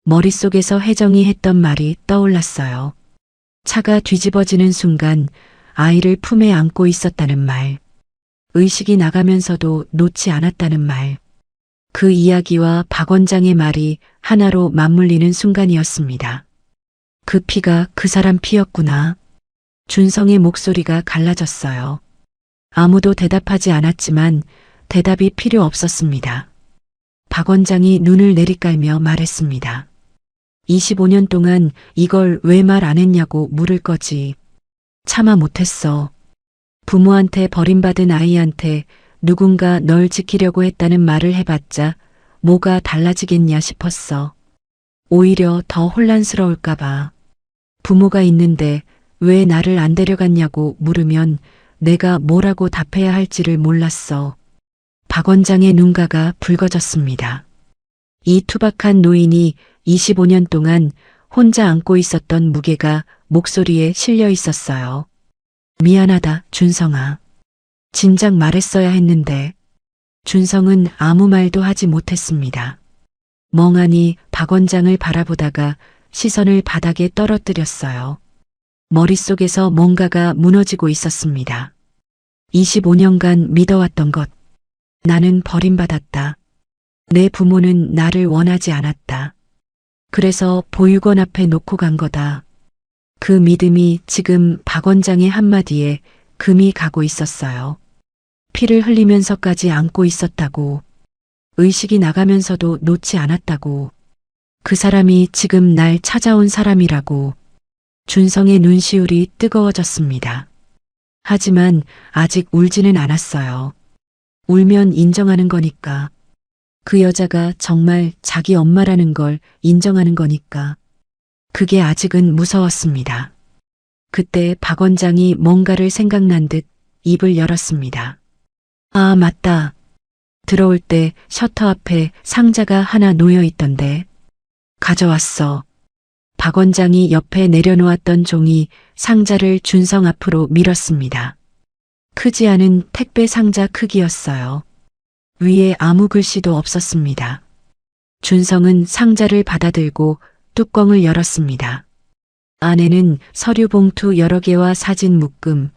Speaker 2: 머릿속에서 혜정이 했던 말이 떠올랐어요. 차가 뒤집어지는 순간 아이를 품에 안고 있었다는 말. 의식이 나가면서도 놓지 않았다는 말. 그 이야기와 박 원장의 말이 하나로 맞물리는 순간이었습니다. 그 피가 그 사람 피였구나. 준성의 목소리가 갈라졌어요. 아무도 대답하지 않았지만 대답이 필요 없었습니다. 박 원장이 눈을 내리깔며 말했습니다. 25년 동안 이걸 왜 말 안 했냐고 물을 거지. 차마 못했어. 부모한테 버림받은 아이한테 누군가 널 지키려고 했다는 말을 해봤자 뭐가 달라지겠냐 싶었어. 오히려 더 혼란스러울까봐. 부모가 있는데 왜 나를 안 데려갔냐고 물으면 내가 뭐라고 답해야 할지를 몰랐어. 박 원장의 눈가가 붉어졌습니다. 이 투박한 노인이 25년 동안 혼자 안고 있었던 무게가 목소리에 실려 있었어요. 미안하다, 준성아. 진작 말했어야 했는데. 준성은 아무 말도 하지 못했습니다. 멍하니 박 원장을 바라보다가 시선을 바닥에 떨어뜨렸어요. 머릿속에서 뭔가가 무너지고 있었습니다. 25년간 믿어왔던 것. 나는 버림받았다. 내 부모는 나를 원하지 않았다. 그래서 보육원 앞에 놓고 간 거다. 그 믿음이 지금 박 원장의 한마디에 금이 가고 있었어요. 피를 흘리면서까지 안고 있었다고. 의식이 나가면서도 놓지 않았다고. 그 사람이 지금 날 찾아온 사람이라고. 준성의 눈시울이 뜨거워졌습니다. 하지만 아직 울지는 않았어요. 울면 인정하는 거니까. 그 여자가 정말 자기 엄마라는 걸 인정하는 거니까. 그게 아직은 무서웠습니다. 그때 박 원장이 뭔가를 생각난 듯 입을 열었습니다. 아, 맞다. 들어올 때 셔터 앞에 상자가 하나 놓여 있던데. 가져왔어. 박 원장이 옆에 내려놓았던 종이 상자를 준성 앞으로 밀었습니다. 크지 않은 택배 상자 크기였어요. 위에 아무 글씨도 없었습니다. 준성은 상자를 받아들고 뚜껑을 열었습니다. 안에는 서류 봉투 여러 개와 사진 묶음,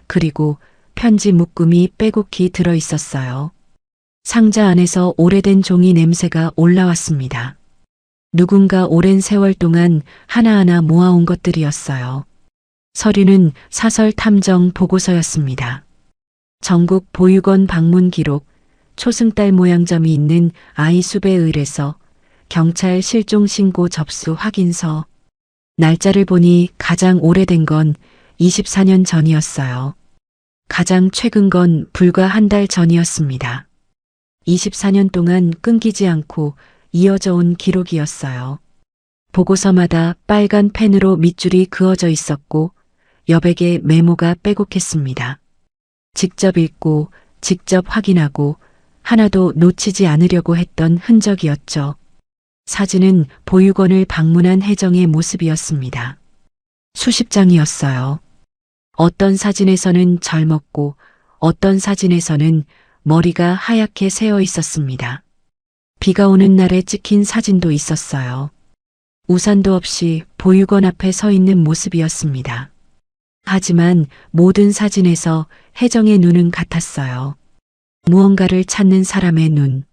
Speaker 2: 그리고 편지 묶음이 빼곡히 들어 있었어요. 상자 안에서 오래된 종이 냄새가 올라왔습니다. 누군가 오랜 세월 동안 하나하나 모아온 것들이었어요. 서류는 사설 탐정 보고서였습니다. 전국 보육원 방문 기록, 초승달 모양점이 있는 아이 수배 의뢰서, 경찰 실종 신고 접수 확인서. 날짜를 보니 가장 오래된 건 24년 전이었어요. 가장 최근 건 불과 한 달 전이었습니다. 24년 동안 끊기지 않고 이어져 온 기록이었어요. 보고서마다 빨간 펜으로 밑줄이 그어져 있었고 여백에 메모가 빼곡했습니다. 직접 읽고 직접 확인하고 하나도 놓치지 않으려고 했던 흔적이었죠. 사진은 보육원을 방문한 혜정의 모습이었습니다. 수십 장이었어요. 어떤 사진에서는 젊었고 어떤 사진에서는 머리가 하얗게 새어 있었습니다. 비가 오는 날에 찍힌 사진도 있었어요. 우산도 없이 보육원 앞에 서 있는 모습이었습니다. 하지만 모든 사진에서 혜정의 눈은 같았어요. 무언가를 찾는 사람의 눈.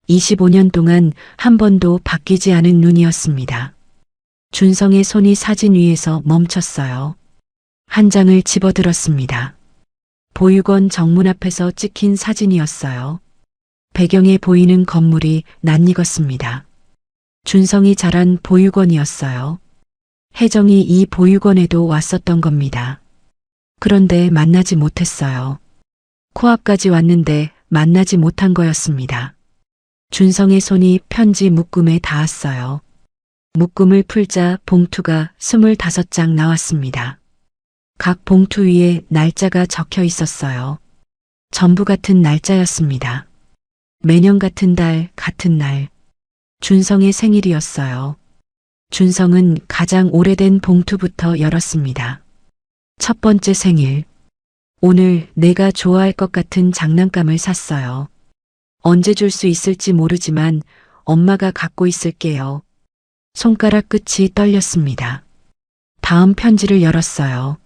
Speaker 2: 25년 동안 한 번도 바뀌지 않은 눈이었습니다. 준성의 손이 사진 위에서 멈췄어요. 한 장을 집어들었습니다. 보육원 정문 앞에서 찍힌 사진이었어요. 배경에 보이는 건물이 낯익었습니다. 준성이 자란 보육원이었어요. 혜정이 이 보육원에도 왔었던 겁니다. 그런데 만나지 못했어요. 코앞까지 왔는데 만나지 못한 거였습니다. 준성의 손이 편지 묶음에 닿았어요. 묶음을 풀자 봉투가 25장 나왔습니다. 각 봉투 위에 날짜가 적혀 있었어요. 전부 같은 날짜였습니다. 매년 같은 달, 같은 날. 준성의 생일이었어요. 준성은 가장 오래된 봉투부터 열었습니다. 첫 번째 생일. 오늘 내가 좋아할 것 같은 장난감을 샀어요. 언제 줄 수 있을지 모르지만 엄마가 갖고 있을게요. 손가락 끝이 떨렸습니다. 다음 편지를 열었어요.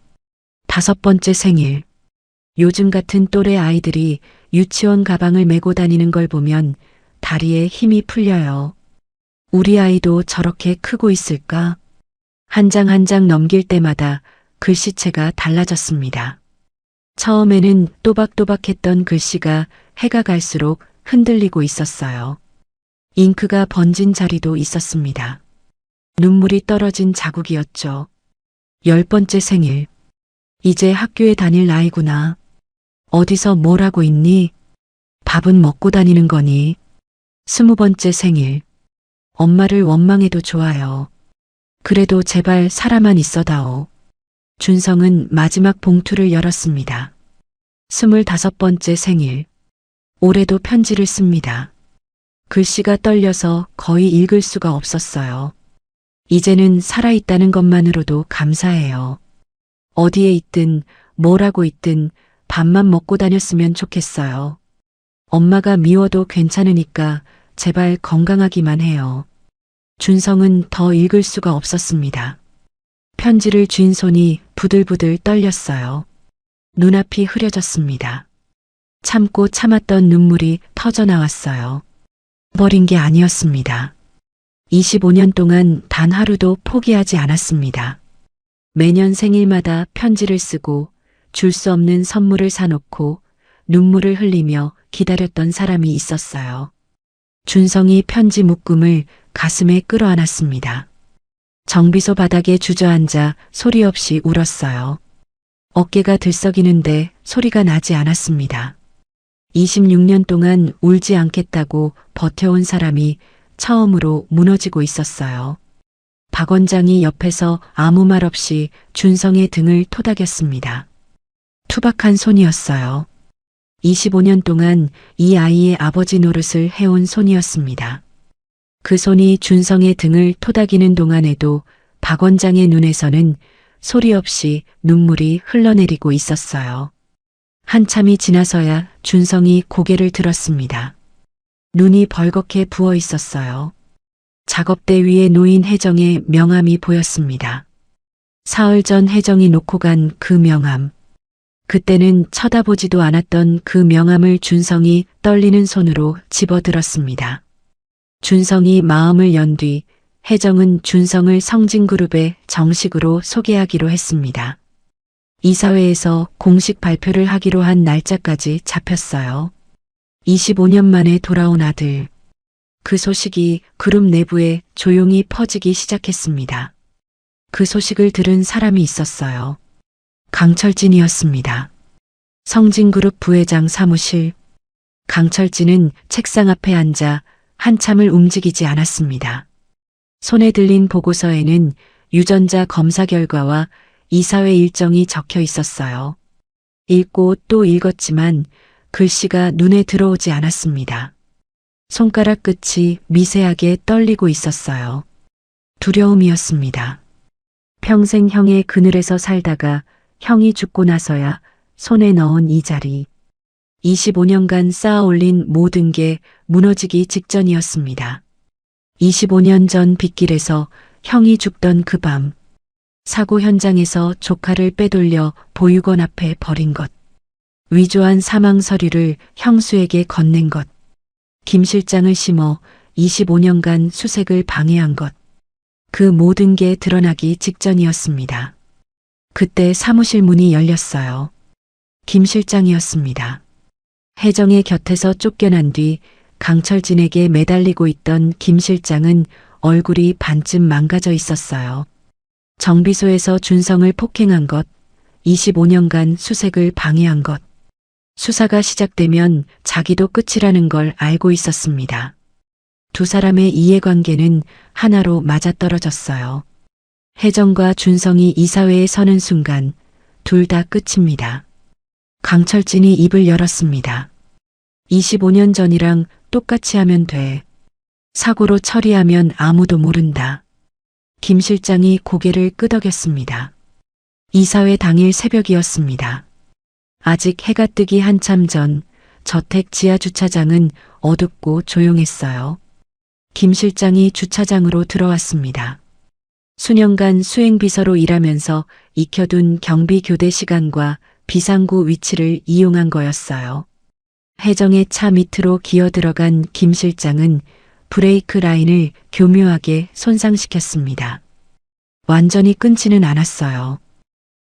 Speaker 2: 다섯 번째 생일. 요즘 같은 또래 아이들이 유치원 가방을 메고 다니는 걸 보면 다리에 힘이 풀려요. 우리 아이도 저렇게 크고 있을까? 한 장 한 장 넘길 때마다 글씨체가 달라졌습니다. 처음에는 또박또박했던 글씨가 해가 갈수록 흔들리고 있었어요. 잉크가 번진 자리도 있었습니다. 눈물이 떨어진 자국이었죠. 10번째 생일. 이제 학교에 다닐 나이구나. 어디서 뭘 하고 있니? 밥은 먹고 다니는 거니? 20번째 생일. 엄마를 원망해도 좋아요. 그래도 제발 살아만 있어다오. 준성은 마지막 봉투를 열었습니다. 25번째 생일. 올해도 편지를 씁니다. 글씨가 떨려서 거의 읽을 수가 없었어요. 이제는 살아있다는 것만으로도 감사해요. 어디에 있든 뭘 하고 있든 밥만 먹고 다녔으면 좋겠어요. 엄마가 미워도 괜찮으니까 제발 건강하기만 해요. 준성은 더 읽을 수가 없었습니다. 편지를 쥔 손이 부들부들 떨렸어요. 눈앞이 흐려졌습니다. 참고 참았던 눈물이 터져 나왔어요. 버린 게 아니었습니다. 25년 동안 단 하루도 포기하지 않았습니다. 매년 생일마다 편지를 쓰고 줄 수 없는 선물을 사놓고 눈물을 흘리며 기다렸던 사람이 있었어요. 준성이 편지 묶음을 가슴에 끌어안았습니다. 정비소 바닥에 주저앉아 소리 없이 울었어요. 어깨가 들썩이는데 소리가 나지 않았습니다. 26년 동안 울지 않겠다고 버텨온 사람이 처음으로 무너지고 있었어요. 박 원장이 옆에서 아무 말 없이 준성의 등을 토닥였습니다. 투박한 손이었어요. 25년 동안 이 아이의 아버지 노릇을 해온 손이었습니다. 그 손이 준성의 등을 토닥이는 동안에도 박 원장의 눈에서는 소리 없이 눈물이 흘러내리고 있었어요. 한참이 지나서야 준성이 고개를 들었습니다. 눈이 벌겋게 부어 있었어요. 작업대 위에 놓인 혜정의 명함이 보였습니다. 사흘 전 혜정이 놓고 간 그 명함. 그때는 쳐다보지도 않았던 그 명함을 준성이 떨리는 손으로 집어들었습니다. 준성이 마음을 연 뒤 혜정은 준성을 성진그룹에 정식으로 소개하기로 했습니다. 이사회에서 공식 발표를 하기로 한 날짜까지 잡혔어요. 25년 만에 돌아온 아들. 그 소식이 그룹 내부에 조용히 퍼지기 시작했습니다. 그 소식을 들은 사람이 있었어요. 강철진이었습니다. 성진그룹 부회장 사무실. 강철진은 책상 앞에 앉아 한참을 움직이지 않았습니다. 손에 들린 보고서에는 유전자 검사 결과와 이사회 일정이 적혀 있었어요. 읽고 또 읽었지만 글씨가 눈에 들어오지 않았습니다. 손가락 끝이 미세하게 떨리고 있었어요. 두려움이었습니다. 평생 형의 그늘에서 살다가 형이 죽고 나서야 손에 넣은 이 자리. 25년간 쌓아 올린 모든 게 무너지기 직전이었습니다. 25년 전 빗길에서 형이 죽던 그 밤. 사고 현장에서 조카를 빼돌려 보육원 앞에 버린 것. 위조한 사망 서류를 형수에게 건넨 것. 김 실장을 심어 25년간 수색을 방해한 것. 그 모든 게 드러나기 직전이었습니다. 그때 사무실 문이 열렸어요. 김 실장이었습니다. 혜정의 곁에서 쫓겨난 뒤 강철진에게 매달리고 있던 김 실장은 얼굴이 반쯤 망가져 있었어요. 정비소에서 준성을 폭행한 것, 25년간 수색을 방해한 것. 수사가 시작되면 자기도 끝이라는 걸 알고 있었습니다. 두 사람의 이해관계는 하나로 맞아떨어졌어요. 혜정과 준성이 이사회에 서는 순간 둘 다 끝입니다. 강철진이 입을 열었습니다. 25년 전이랑 똑같이 하면 돼. 사고로 처리하면 아무도 모른다. 김 실장이 고개를 끄덕였습니다. 이사회 당일 새벽이었습니다. 아직 해가 뜨기 한참 전 저택 지하 주차장은 어둡고 조용했어요. 김 실장이 주차장으로 들어왔습니다. 수년간 수행비서로 일하면서 익혀둔 경비 교대 시간과 비상구 위치를 이용한 거였어요. 혜정의 차 밑으로 기어 들어간 김 실장은 브레이크 라인을 교묘하게 손상시켰습니다. 완전히 끊지는 않았어요.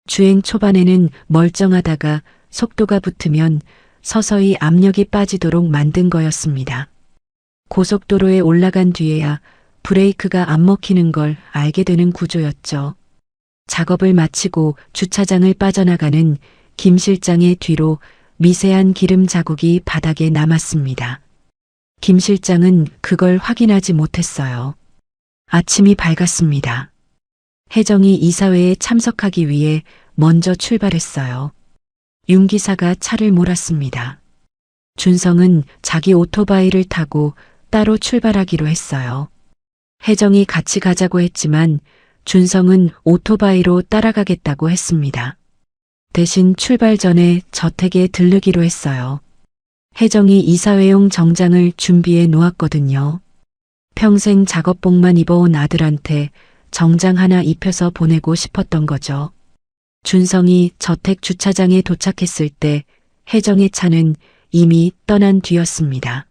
Speaker 2: 주행 초반에는 멀쩡하다가 속도가 붙으면 서서히 압력이 빠지도록 만든 거였습니다. 고속도로에 올라간 뒤에야 브레이크가 안 먹히는 걸 알게 되는 구조였죠. 작업을 마치고 주차장을 빠져나가는 김 실장의 뒤로 미세한 기름 자국이 바닥에 남았습니다. 김 실장은 그걸 확인하지 못했어요. 아침이 밝았습니다. 혜정이 이사회에 참석하기 위해 먼저 출발했어요. 윤 기사가 차를 몰았습니다. 준성은 자기 오토바이를 타고 따로 출발하기로 했어요. 혜정이 같이 가자고 했지만 준성은 오토바이로 따라가겠다고 했습니다. 대신 출발 전에 저택에 들르기로 했어요. 혜정이 이사회용 정장을 준비해 놓았거든요. 평생 작업복만 입어온 아들한테 정장 하나 입혀서 보내고 싶었던 거죠. 준성이 저택 주차장에 도착했을 때 혜정의 차는 이미 떠난 뒤였습니다.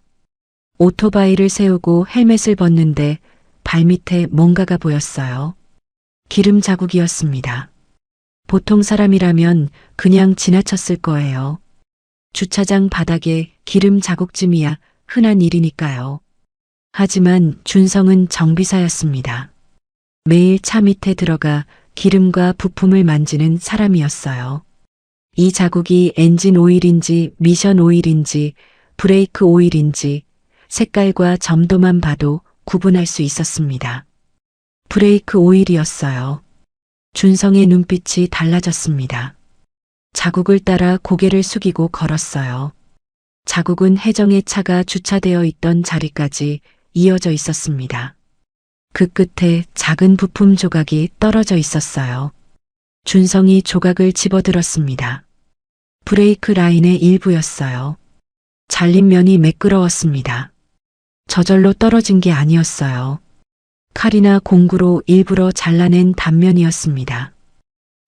Speaker 2: 오토바이를 세우고 헬멧을 벗는데 발밑에 뭔가가 보였어요. 기름 자국이었습니다. 보통 사람이라면 그냥 지나쳤을 거예요. 주차장 바닥에 기름 자국쯤이야 흔한 일이니까요. 하지만 준성은 정비사였습니다. 매일 차 밑에 들어가 기름과 부품을 만지는 사람이었어요. 이 자국이 엔진 오일인지 미션 오일인지 브레이크 오일인지 색깔과 점도만 봐도 구분할 수 있었습니다. 브레이크 오일이었어요. 준성의 눈빛이 달라졌습니다. 자국을 따라 고개를 숙이고 걸었어요. 자국은 혜정의 차가 주차되어 있던 자리까지 이어져 있었습니다. 그 끝에 작은 부품 조각이 떨어져 있었어요. 준성이 조각을 집어들었습니다. 브레이크 라인의 일부였어요. 잘린 면이 매끄러웠습니다. 저절로 떨어진 게 아니었어요. 칼이나 공구로 일부러 잘라낸 단면이었습니다.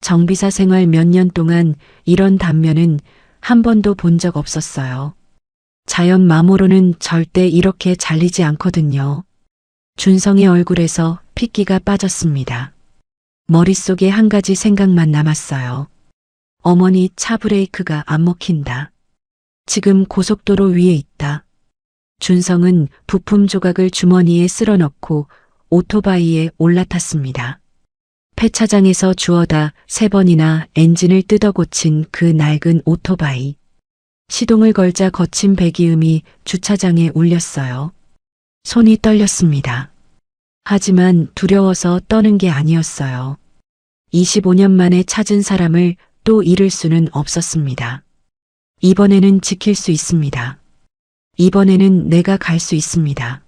Speaker 2: 정비사 생활 몇 년 동안 이런 단면은 한 번도 본 적 없었어요. 자연 마모로는 절대 이렇게 잘리지 않거든요. 준성의 얼굴에서 핏기가 빠졌습니다. 머릿속에 한 가지 생각만 남았어요. 어머니 차 브레이크가 안 먹힌다. 지금 고속도로 위에 있다. 준성은 부품 조각을 주머니에 쓸어 넣고 오토바이에 올라탔습니다. 폐차장에서 주워다 3번이나 엔진을 뜯어 고친 그 낡은 오토바이. 시동을 걸자 거친 배기음이 주차장에 울렸어요. 손이 떨렸습니다. 하지만 두려워서 떠는 게 아니었어요. 25년 만에 찾은 사람을 또 잃을 수는 없었습니다. 이번에는 지킬 수 있습니다. 이번에는 내가 갈 수 있습니다.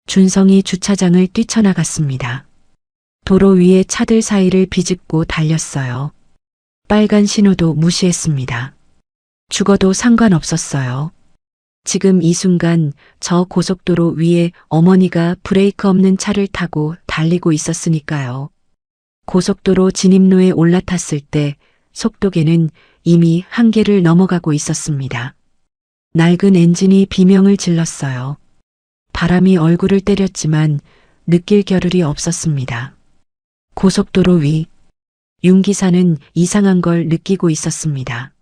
Speaker 2: 준성이 주차장을 뛰쳐나갔습니다. 도로 위에 차들 사이를 비집고 달렸어요. 빨간 신호도 무시했습니다. 죽어도 상관없었어요. 지금 이 순간 저 고속도로 위에 어머니가 브레이크 없는 차를 타고 달리고 있었으니까요. 고속도로 진입로에 올라탔을 때 속도계는 이미 한계를 넘어가고 있었습니다. 낡은 엔진이 비명을 질렀어요. 바람이 얼굴을 때렸지만 느낄 겨를이 없었습니다. 고속도로 위, 윤 기사는 이상한 걸 느끼고 있었습니다.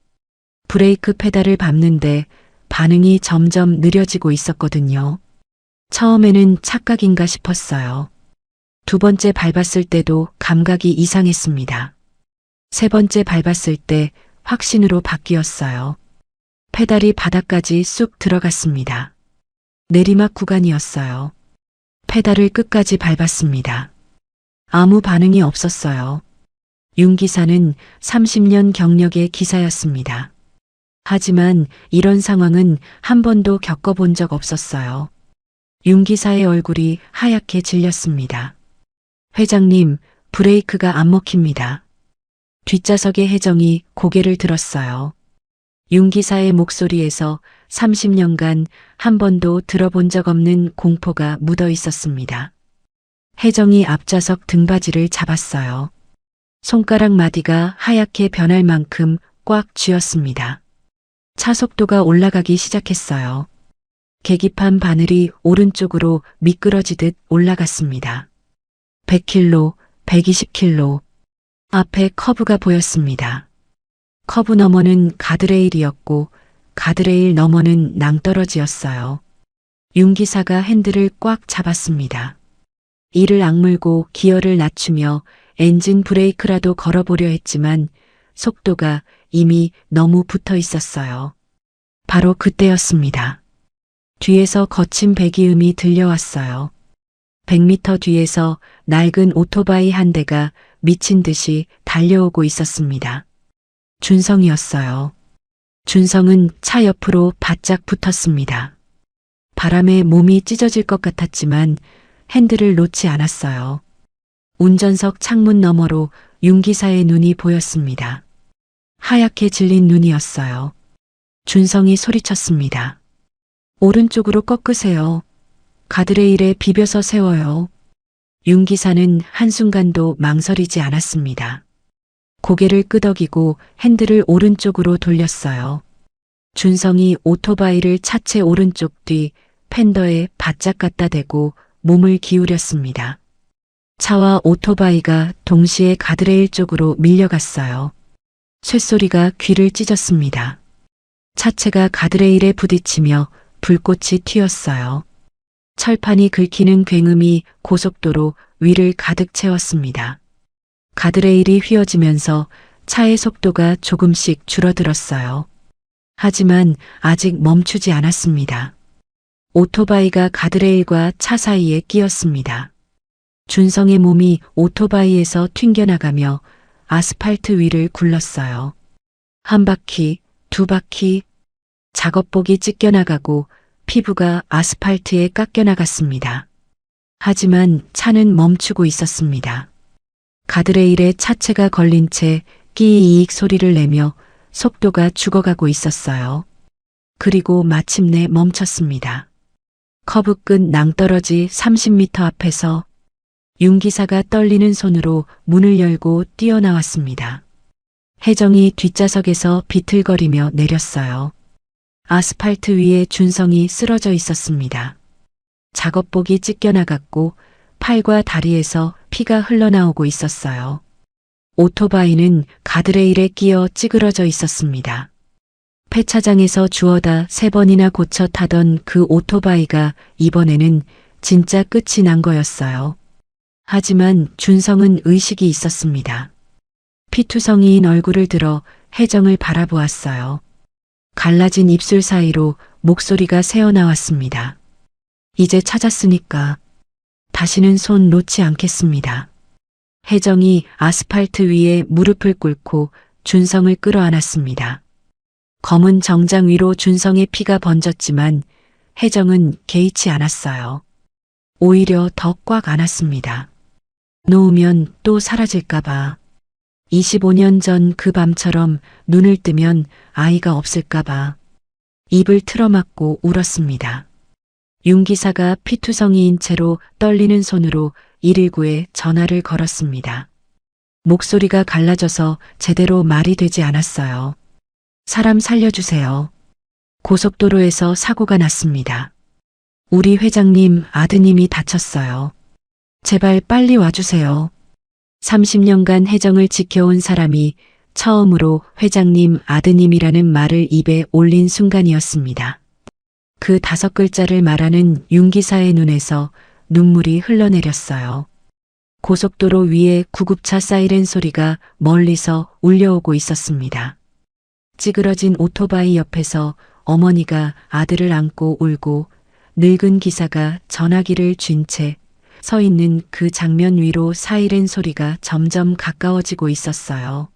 Speaker 2: 브레이크 페달을 밟는데 반응이 점점 느려지고 있었거든요. 처음에는 착각인가 싶었어요. 2번째 밟았을 때도 감각이 이상했습니다. 3번째 밟았을 때 확신으로 바뀌었어요. 페달이 바닥까지 쑥 들어갔습니다. 내리막 구간이었어요. 페달을 끝까지 밟았습니다. 아무 반응이 없었어요. 윤 기사는 30년 경력의 기사였습니다. 하지만 이런 상황은 한 번도 겪어본 적 없었어요. 윤 기사의 얼굴이 하얗게 질렸습니다. 회장님, 브레이크가 안 먹힙니다. 뒷좌석의 혜정이 고개를 들었어요. 윤 기사의 목소리에서 30년간 한 번도 들어본 적 없는 공포가 묻어 있었습니다. 혜정이 앞좌석 등받이를 잡았어요. 손가락 마디가 하얗게 변할 만큼 꽉 쥐었습니다. 차 속도가 올라가기 시작했어요. 계기판 바늘이 오른쪽으로 미끄러지듯 올라갔습니다. 100km, 120km. 앞에 커브가 보였습니다. 커브 너머는 가드레일이었고 가드레일 너머는 낭떠러지였어요. 윤 기사가 핸들을 꽉 잡았습니다. 이를 악물고 기어를 낮추며 엔진 브레이크라도 걸어보려 했지만 속도가 이미 너무 붙어 있었어요. 바로 그때였습니다. 뒤에서 거친 배기음이 들려왔어요. 100m 뒤에서 낡은 오토바이 한 대가 미친 듯이 달려오고 있었습니다. 준성이었어요. 준성은 차 옆으로 바짝 붙었습니다. 바람에 몸이 찢어질 것 같았지만 핸들을 놓지 않았어요. 운전석 창문 너머로 윤 기사의 눈이 보였습니다. 하얗게 질린 눈이었어요. 준성이 소리쳤습니다. 오른쪽으로 꺾으세요. 가드레일에 비벼서 세워요. 윤 기사는 한순간도 망설이지 않았습니다. 고개를 끄덕이고 핸들을 오른쪽으로 돌렸어요. 준성이 오토바이를 차체 오른쪽 뒤 팬더에 바짝 갖다 대고 몸을 기울였습니다. 차와 오토바이가 동시에 가드레일 쪽으로 밀려갔어요. 쇳소리가 귀를 찢었습니다. 차체가 가드레일에 부딪히며 불꽃이 튀었어요. 철판이 긁히는 굉음이 고속도로 위를 가득 채웠습니다. 가드레일이 휘어지면서 차의 속도가 조금씩 줄어들었어요. 하지만 아직 멈추지 않았습니다. 오토바이가 가드레일과 차 사이에 끼었습니다. 준성의 몸이 오토바이에서 튕겨나가며 아스팔트 위를 굴렀어요. 한 바퀴, 두 바퀴, 작업복이 찢겨나가고 피부가 아스팔트에 깎여나갔습니다. 하지만 차는 멈추고 있었습니다. 가드레일에 차체가 걸린 채 끼이익 소리를 내며 속도가 죽어가고 있었어요. 그리고 마침내 멈췄습니다. 커브 끝 낭떠러지 30m 앞에서 윤 기사가 떨리는 손으로 문을 열고 뛰어나왔습니다. 혜정이 뒷좌석에서 비틀거리며 내렸어요. 아스팔트 위에 준성이 쓰러져 있었습니다. 작업복이 찢겨나갔고 팔과 다리에서 피가 흘러나오고 있었어요. 오토바이는 가드레일에 끼어 찌그러져 있었습니다. 폐차장에서 주워다 3번이나 고쳐 타던 그 오토바이가 이번에는 진짜 끝이 난 거였어요. 하지만 준성은 의식이 있었습니다. 피투성이인 얼굴을 들어 혜정을 바라보았어요. 갈라진 입술 사이로 목소리가 새어나왔습니다. 이제 찾았으니까 다시는 손 놓지 않겠습니다. 혜정이 아스팔트 위에 무릎을 꿇고 준성을 끌어안았습니다. 검은 정장 위로 준성의 피가 번졌지만 혜정은 개의치 않았어요. 오히려 더 꽉 안았습니다. 놓으면 또 사라질까봐. 25년 전 그 밤처럼 눈을 뜨면 아이가 없을까봐. 입을 틀어막고 울었습니다. 윤 기사가 피투성이인 채로 떨리는 손으로 119에 전화를 걸었습니다. 목소리가 갈라져서 제대로 말이 되지 않았어요. 사람 살려주세요. 고속도로에서 사고가 났습니다. 우리 회장님 아드님이 다쳤어요. 제발 빨리 와주세요. 30년간 혜정을 지켜온 사람이 처음으로 회장님 아드님이라는 말을 입에 올린 순간이었습니다. 그 5글자를 말하는 윤 기사의 눈에서 눈물이 흘러내렸어요. 고속도로 위에 구급차 사이렌 소리가 멀리서 울려오고 있었습니다. 찌그러진 오토바이 옆에서 어머니가 아들을 안고 울고 늙은 기사가 전화기를 쥔 채 서 있는 그 장면 위로 사이렌 소리가 점점 가까워지고 있었어요.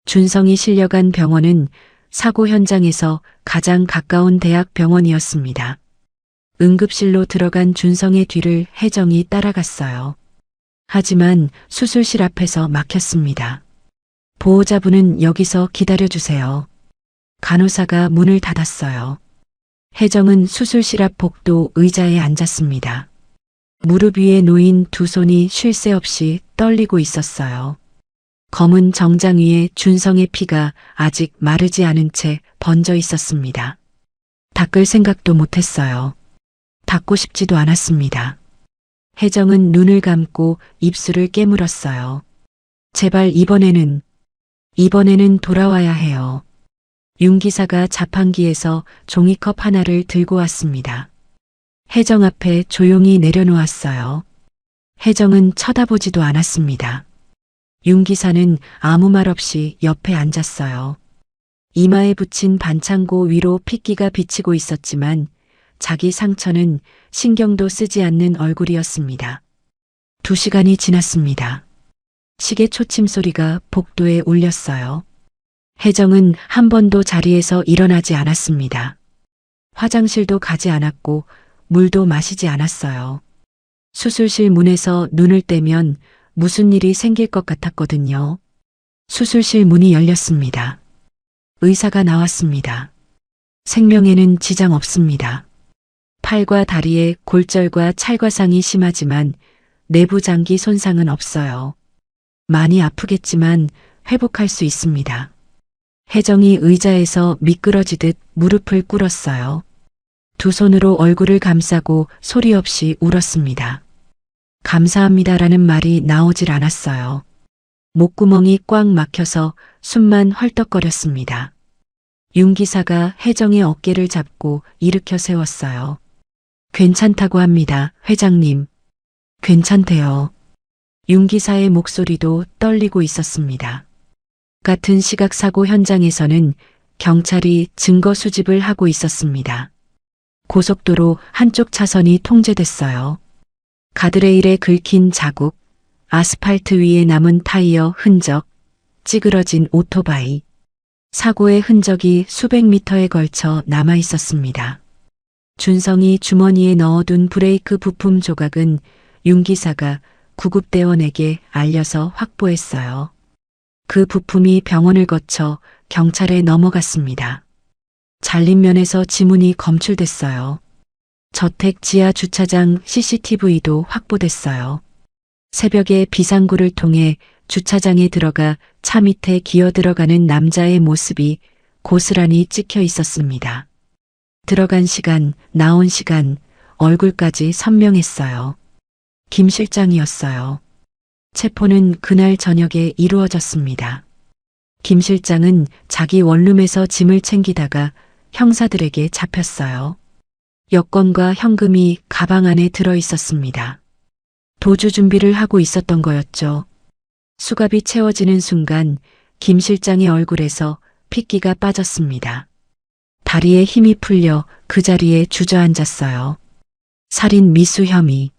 Speaker 2: 준성이 실려간 병원은 사고 현장에서 가장 가까운 대학병원이었습니다. 응급실로 들어간 준성의 뒤를 혜정이 따라갔어요. 하지만 수술실 앞에서 막혔습니다. 보호자분은 여기서 기다려주세요. 간호사가 문을 닫았어요. 혜정은 수술실 앞 복도 의자에 앉았습니다. 무릎 위에 놓인 두 손이 쉴 새 없이 떨리고 있었어요. 검은 정장 위에 준성의 피가 아직 마르지 않은 채 번져 있었습니다. 닦을 생각도 못했어요. 닦고 싶지도 않았습니다. 혜정은 눈을 감고 입술을 깨물었어요. 제발 이번에는 돌아와야 해요. 윤 기사가 자판기에서 종이컵 하나를 들고 왔습니다. 혜정 앞에 조용히 내려놓았어요. 혜정은 쳐다보지도 않았습니다. 윤 기사는 아무 말 없이 옆에 앉았어요. 이마에 붙인 반창고 위로 핏기가 비치고 있었지만 자기 상처는 신경도 쓰지 않는 얼굴이었습니다. 2시간이 지났습니다. 시계 초침 소리가 복도에 울렸어요. 혜정은 한 번도 자리에서 일어나지 않았습니다. 화장실도 가지 않았고 물도 마시지 않았어요. 수술실 문에서 눈을 떼면 무슨 일이 생길 것 같았거든요. 수술실 문이 열렸습니다. 의사가 나왔습니다. 생명에는 지장 없습니다. 팔과 다리에 골절과 찰과상이 심하지만 내부 장기 손상은 없어요. 많이 아프겠지만 회복할 수 있습니다. 혜정이 의자에서 미끄러지듯 무릎을 꿇었어요. 두 손으로 얼굴을 감싸고 소리 없이 울었습니다. 감사합니다라는 말이 나오질 않았어요. 목구멍이 꽉 막혀서 숨만 헐떡거렸습니다. 윤 기사가 혜정의 어깨를 잡고 일으켜 세웠어요. 괜찮다고 합니다, 회장님. 괜찮대요. 윤 기사의 목소리도 떨리고 있었습니다. 같은 시각 사고 현장에서는 경찰이 증거 수집을 하고 있었습니다. 고속도로 한쪽 차선이 통제됐어요. 가드레일에 긁힌 자국, 아스팔트 위에 남은 타이어 흔적, 찌그러진 오토바이. 사고의 흔적이 수백 미터에 걸쳐 남아 있었습니다. 준성이 주머니에 넣어둔 브레이크 부품 조각은 윤 기사가 구급대원에게 알려서 확보했어요. 그 부품이 병원을 거쳐 경찰에 넘어갔습니다. 잘린면에서 지문이 검출됐어요. 저택 지하 주차장 CCTV도 확보됐어요. 새벽에 비상구를 통해 주차장에 들어가 차 밑에 기어 들어가는 남자의 모습이 고스란히 찍혀 있었습니다. 들어간 시간, 나온 시간, 얼굴까지 선명했어요. 김 실장이었어요. 체포는 그날 저녁에 이루어졌습니다. 김 실장은 자기 원룸에서 짐을 챙기다가 형사들에게 잡혔어요. 여권과 현금이 가방 안에 들어 있었습니다. 도주 준비를 하고 있었던 거였죠. 수갑이 채워지는 순간 김 실장의 얼굴에서 핏기가 빠졌습니다. 다리에 힘이 풀려 그 자리에 주저앉았어요. 살인 미수 혐의.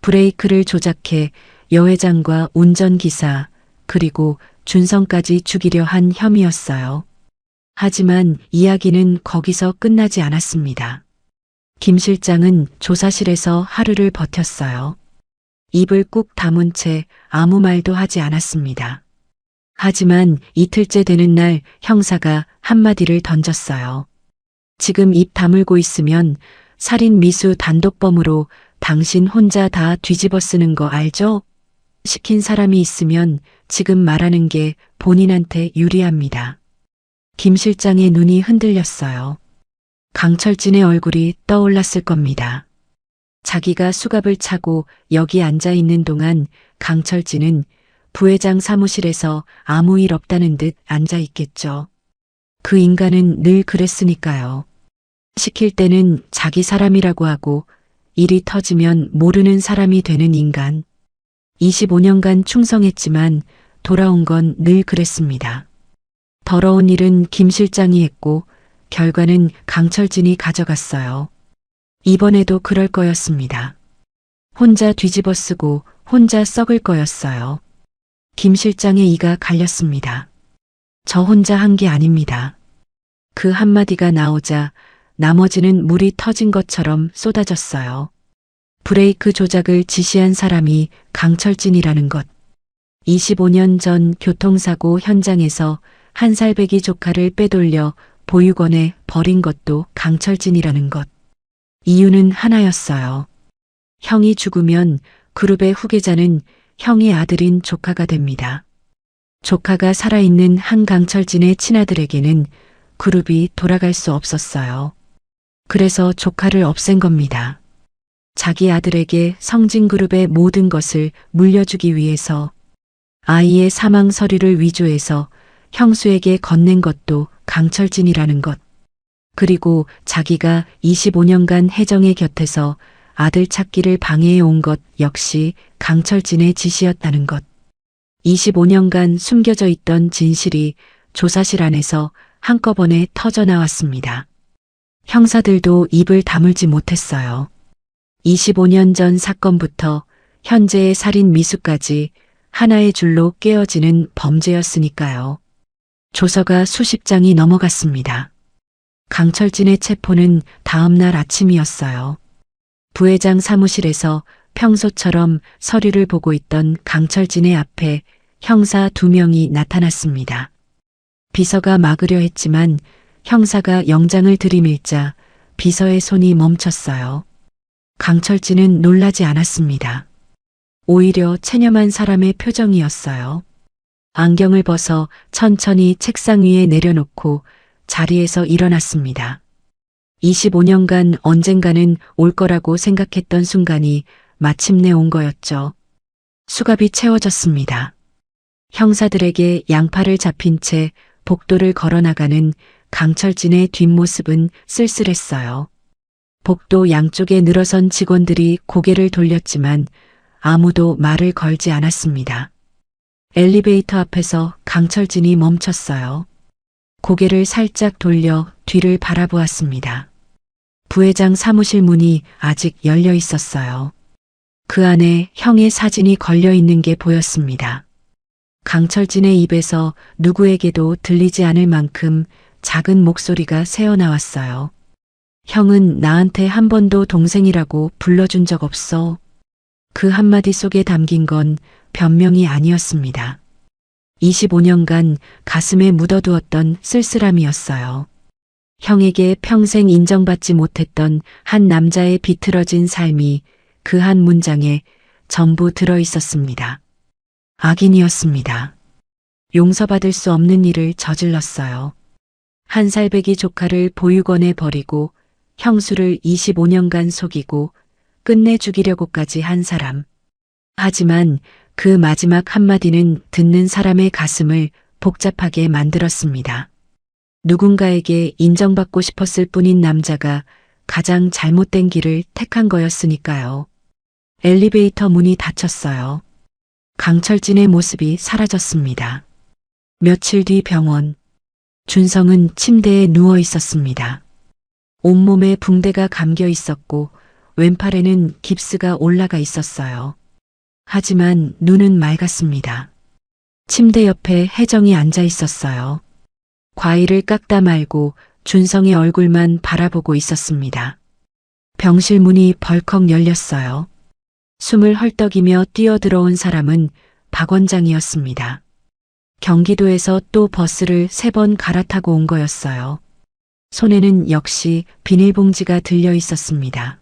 Speaker 2: 브레이크를 조작해 여 회장과 운전기사 그리고 준성까지 죽이려 한 혐의였어요. 하지만 이야기는 거기서 끝나지 않았습니다. 김 실장은 조사실에서 하루를 버텼어요. 입을 꾹 다문 채 아무 말도 하지 않았습니다. 하지만 이틀째 되는 날 형사가 한마디를 던졌어요. 지금 입 다물고 있으면 살인 미수 단독범으로 당신 혼자 다 뒤집어 쓰는 거 알죠? 시킨 사람이 있으면 지금 말하는 게 본인한테 유리합니다. 김 실장의 눈이 흔들렸어요. 강철진의 얼굴이 떠올랐을 겁니다. 자기가 수갑을 차고 여기 앉아 있는 동안 강철진은 부회장 사무실에서 아무 일 없다는 듯 앉아 있겠죠. 그 인간은 늘 그랬으니까요. 시킬 때는 자기 사람이라고 하고 일이 터지면 모르는 사람이 되는 인간. 25년간 충성했지만 돌아온 건 늘 그랬습니다. 더러운 일은 김 실장이 했고 결과는 강철진이 가져갔어요. 이번에도 그럴 거였습니다. 혼자 뒤집어 쓰고 혼자 썩을 거였어요. 김 실장의 이가 갈렸습니다. 저 혼자 한 게 아닙니다. 그 한마디가 나오자 나머지는 물이 터진 것처럼 쏟아졌어요. 브레이크 조작을 지시한 사람이 강철진이라는 것. 25년 전 교통사고 현장에서 한살배기 조카를 빼돌려 보육원에 버린 것도 강철진이라는 것. 이유는 하나였어요. 형이 죽으면 그룹의 후계자는 형의 아들인 조카가 됩니다. 조카가 살아있는 한강철진의 친아들에게는 그룹이 돌아갈 수 없었어요. 그래서 조카를 없앤 겁니다. 자기 아들에게 성진그룹의 모든 것을 물려주기 위해서 아이의 사망 서류를 위조해서 형수에게 건넨 것도 강철진이라는 것. 그리고 자기가 25년간 혜정의 곁에서 아들 찾기를 방해해 온 것 역시 강철진의 지시였다는 것. 25년간 숨겨져 있던 진실이 조사실 안에서 한꺼번에 터져 나왔습니다. 형사들도 입을 다물지 못했어요. 25년 전 사건부터 현재의 살인 미수까지 하나의 줄로 깨어지는 범죄였으니까요. 조서가 수십 장이 넘어갔습니다. 강철진의 체포는 다음 날 아침이었어요. 부회장 사무실에서 평소처럼 서류를 보고 있던 강철진의 앞에 형사 2명이 나타났습니다. 비서가 막으려 했지만 형사가 영장을 들이밀자 비서의 손이 멈췄어요. 강철진은 놀라지 않았습니다. 오히려 체념한 사람의 표정이었어요. 안경을 벗어 천천히 책상 위에 내려놓고 자리에서 일어났습니다. 25년간 언젠가는 올 거라고 생각했던 순간이 마침내 온 거였죠. 수갑이 채워졌습니다. 형사들에게 양팔을 잡힌 채 복도를 걸어나가는 강철진의 뒷모습은 쓸쓸했어요. 복도 양쪽에 늘어선 직원들이 고개를 돌렸지만 아무도 말을 걸지 않았습니다. 엘리베이터 앞에서 강철진이 멈췄어요. 고개를 살짝 돌려 뒤를 바라보았습니다. 부회장 사무실 문이 아직 열려 있었어요. 그 안에 형의 사진이 걸려 있는 게 보였습니다. 강철진의 입에서 누구에게도 들리지 않을 만큼 작은 목소리가 새어나왔어요. 형은 나한테 한 번도 동생이라고 불러준 적 없어. 그 한마디 속에 담긴 건 변명이 아니었습니다. 25년간 가슴에 묻어두었던 쓸쓸함이었어요. 형에게 평생 인정받지 못했던 한 남자의 비틀어진 삶이 그 한 문장에 전부 들어 있었습니다. 악인이었습니다. 용서받을 수 없는 일을 저질렀어요. 한 살배기 조카를 보육원에 버리고 형수를 25년간 속이고 끝내 죽이려고까지 한 사람. 하지만 그 마지막 한마디는 듣는 사람의 가슴을 복잡하게 만들었습니다. 누군가에게 인정받고 싶었을 뿐인 남자가 가장 잘못된 길을 택한 거였으니까요. 엘리베이터 문이 닫혔어요. 강철진의 모습이 사라졌습니다. 며칠 뒤 병원. 준성은 침대에 누워 있었습니다. 온몸에 붕대가 감겨 있었고 왼팔에는 깁스가 올라가 있었어요. 하지만 눈은 맑았습니다. 침대 옆에 혜정이 앉아 있었어요. 과일을 깎다 말고 준성의 얼굴만 바라보고 있었습니다. 병실 문이 벌컥 열렸어요. 숨을 헐떡이며 뛰어들어온 사람은 박 원장이었습니다. 경기도에서 또 버스를 3번 갈아타고 온 거였어요. 손에는 역시 비닐봉지가 들려 있었습니다.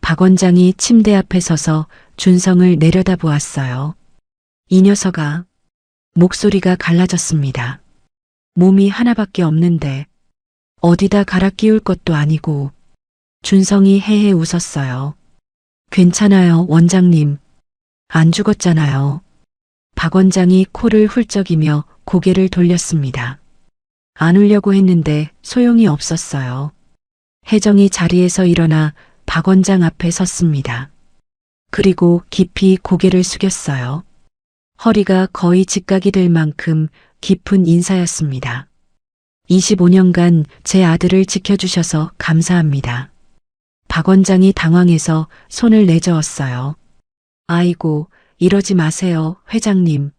Speaker 2: 박 원장이 침대 앞에 서서 준성을 내려다보았어요. 이 녀석아. 목소리가 갈라졌습니다. 몸이 하나밖에 없는데 어디다 갈아 끼울 것도 아니고. 준성이 헤헤 웃었어요. 괜찮아요, 원장님. 안 죽었잖아요. 박 원장이 코를 훌쩍이며 고개를 돌렸습니다. 안 울려고 했는데 소용이 없었어요. 혜정이 자리에서 일어나 박 원장 앞에 섰습니다. 그리고 깊이 고개를 숙였어요. 허리가 거의 직각이 될 만큼 깊은 인사였습니다. 25년간 제 아들을 지켜주셔서 감사합니다. 박 원장이 당황해서 손을 내저었어요. 아이고, 이러지 마세요, 회장님.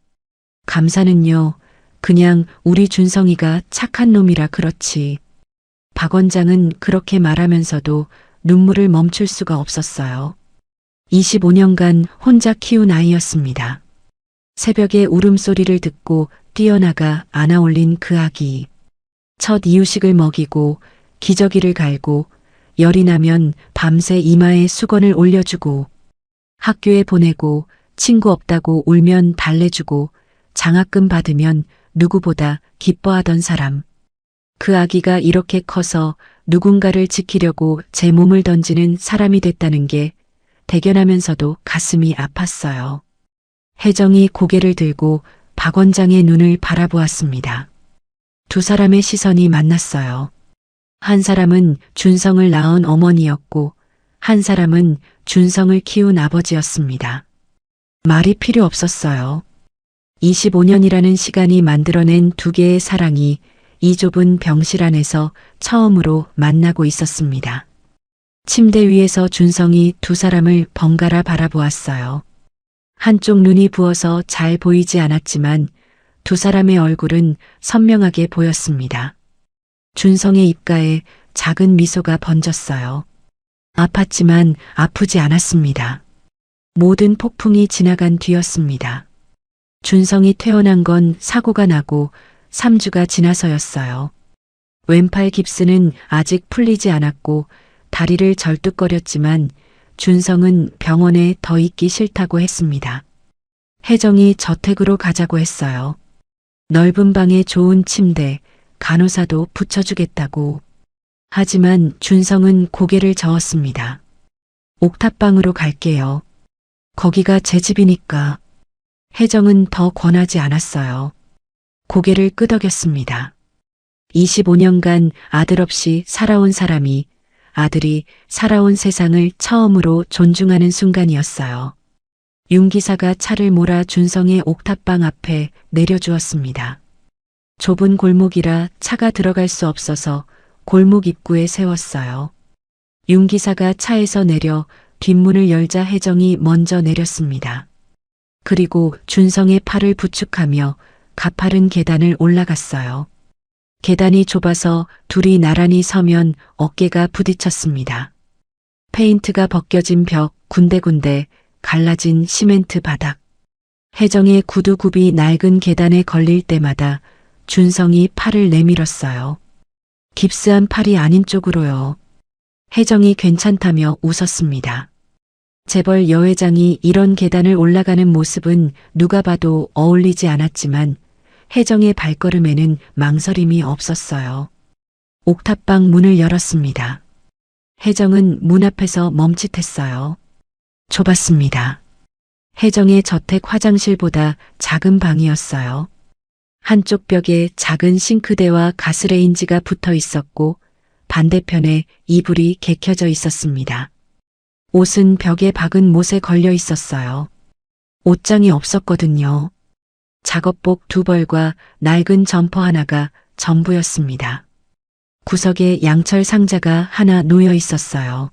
Speaker 2: 감사는요, 그냥 우리 준성이가 착한 놈이라 그렇지. 박 원장은 그렇게 말하면서도 눈물을 멈출 수가 없었어요. 25년간 혼자 키운 아이였습니다. 새벽에 울음소리를 듣고 뛰어나가 안아올린 그 아기. 첫 이유식을 먹이고 기저귀를 갈고 열이 나면 밤새 이마에 수건을 올려주고 학교에 보내고 친구 없다고 울면 달래주고 장학금 받으면 누구보다 기뻐하던 사람. 그 아기가 이렇게 커서 누군가를 지키려고 제 몸을 던지는 사람이 됐다는 게 대견하면서도 가슴이 아팠어요. 혜정이 고개를 들고 박 원장의 눈을 바라보았습니다. 두 사람의 시선이 만났어요. 한 사람은 준성을 낳은 어머니였고 한 사람은 준성을 키운 아버지였습니다. 말이 필요 없었어요. 25년이라는 시간이 만들어낸 두 개의 사랑이 이 좁은 병실 안에서 처음으로 만나고 있었습니다. 침대 위에서 준성이 두 사람을 번갈아 바라보았어요. 한쪽 눈이 부어서 잘 보이지 않았지만 두 사람의 얼굴은 선명하게 보였습니다. 준성의 입가에 작은 미소가 번졌어요. 아팠지만 아프지 않았습니다. 모든 폭풍이 지나간 뒤였습니다. 준성이 퇴원한 건 사고가 나고 3주가 지나서였어요. 왼팔 깁스는 아직 풀리지 않았고 다리를 절뚝거렸지만 준성은 병원에 더 있기 싫다고 했습니다. 혜정이 저택으로 가자고 했어요. 넓은 방에 좋은 침대, 간호사도 붙여주겠다고. 하지만 준성은 고개를 저었습니다. 옥탑방으로 갈게요. 거기가 제 집이니까. 혜정은 더 권하지 않았어요. 고개를 끄덕였습니다. 25년간 아들 없이 살아온 사람이 아들이 살아온 세상을 처음으로 존중하는 순간이었어요. 윤 기사가 차를 몰아 준성의 옥탑방 앞에 내려주었습니다. 좁은 골목이라 차가 들어갈 수 없어서 골목 입구에 세웠어요. 윤 기사가 차에서 내려 뒷문을 열자 혜정이 먼저 내렸습니다. 그리고 준성의 팔을 부축하며 가파른 계단을 올라갔어요. 계단이 좁아서 둘이 나란히 서면 어깨가 부딪혔습니다. 페인트가 벗겨진 벽, 군데군데 갈라진 시멘트 바닥. 혜정의 구두굽이 낡은 계단에 걸릴 때마다 준성이 팔을 내밀었어요. 깁스한 팔이 아닌 쪽으로요. 혜정이 괜찮다며 웃었습니다. 재벌 여회장이 이런 계단을 올라가는 모습은 누가 봐도 어울리지 않았지만 혜정의 발걸음에는 망설임이 없었어요. 옥탑방 문을 열었습니다. 혜정은 문 앞에서 멈칫했어요. 좁았습니다. 혜정의 저택 화장실보다 작은 방이었어요. 한쪽 벽에 작은 싱크대와 가스레인지가 붙어 있었고 반대편에 이불이 개켜져 있었습니다. 옷은 벽에 박은 못에 걸려 있었어요. 옷장이 없었거든요. 작업복 2벌과 낡은 점퍼 하나가 전부였습니다. 구석에 양철 상자가 하나 놓여 있었어요.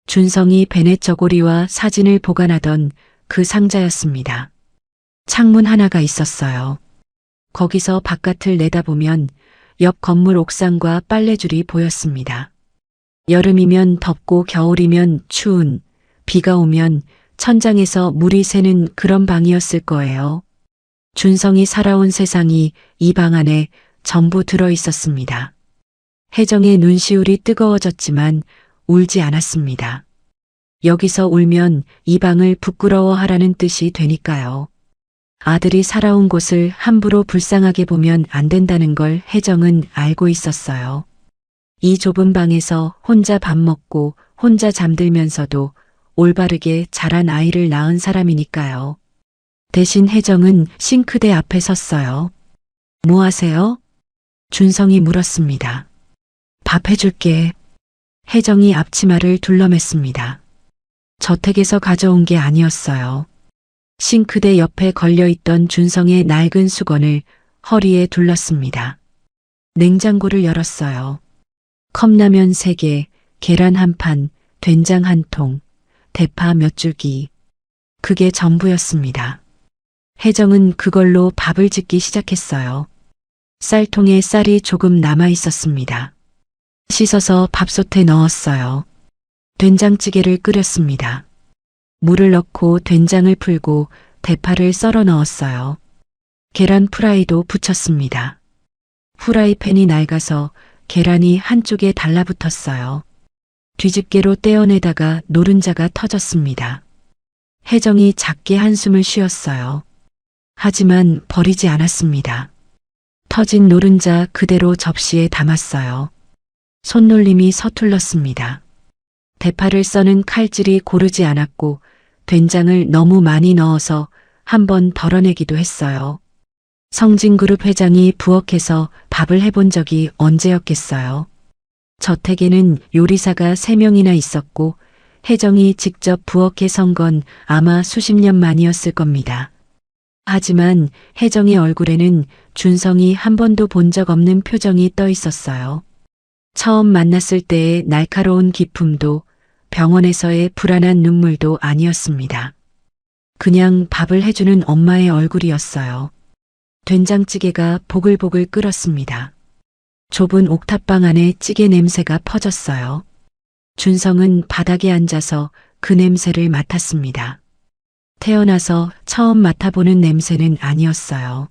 Speaker 2: 준성이 베넷 저고리와 사진을 보관하던 그 상자였습니다. 창문 하나가 있었어요. 거기서 바깥을 내다보면 옆 건물 옥상과 빨래줄이 보였습니다. 여름이면 덥고 겨울이면 추운, 비가 오면 천장에서 물이 새는 그런 방이었을 거예요. 준성이 살아온 세상이 이 방 안에 전부 들어 있었습니다. 혜정의 눈시울이 뜨거워졌지만 울지 않았습니다. 여기서 울면 이 방을 부끄러워하라는 뜻이 되니까요. 아들이 살아온 곳을 함부로 불쌍하게 보면 안 된다는 걸 혜정은 알고 있었어요. 이 좁은 방에서 혼자 밥 먹고 혼자 잠들면서도 올바르게 자란 아이를 낳은 사람이니까요. 대신 혜정은 싱크대 앞에 섰어요. 뭐 하세요? 준성이 물었습니다. 밥 해줄게. 혜정이 앞치마를 둘러맸습니다. 저택에서 가져온 게 아니었어요. 싱크대 옆에 걸려있던 준성의 낡은 수건을 허리에 둘렀습니다. 냉장고를 열었어요. 컵라면 3개, 계란 1판, 된장 1통, 대파 몇 줄기. 그게 전부였습니다. 혜정은 그걸로 밥을 짓기 시작했어요. 쌀통에 쌀이 조금 남아 있었습니다. 씻어서 밥솥에 넣었어요. 된장찌개를 끓였습니다. 물을 넣고 된장을 풀고 대파를 썰어 넣었어요. 계란 프라이도 부쳤습니다. 후라이팬이 낡아서 계란이 한쪽에 달라붙었어요. 뒤집개로 떼어내다가 노른자가 터졌습니다. 혜정이 작게 한숨을 쉬었어요. 하지만 버리지 않았습니다. 터진 노른자 그대로 접시에 담았어요. 손놀림이 서툴렀습니다. 대파를 써는 칼질이 고르지 않았고 된장을 너무 많이 넣어서 한번 덜어내기도 했어요. 성진그룹 회장이 부엌에서 밥을 해본 적이 언제였겠어요. 저택에는 요리사가 3명이나 있었고 혜정이 직접 부엌에 선 건 아마 수십 년 만이었을 겁니다. 하지만 혜정의 얼굴에는 준성이 한 번도 본 적 없는 표정이 떠 있었어요. 처음 만났을 때의 날카로운 기품도 병원에서의 불안한 눈물도 아니었습니다. 그냥 밥을 해주는 엄마의 얼굴이었어요. 된장찌개가 보글보글 끓었습니다. 좁은 옥탑방 안에 찌개 냄새가 퍼졌어요. 준성은 바닥에 앉아서 그 냄새를 맡았습니다. 태어나서 처음 맡아보는 냄새는 아니었어요.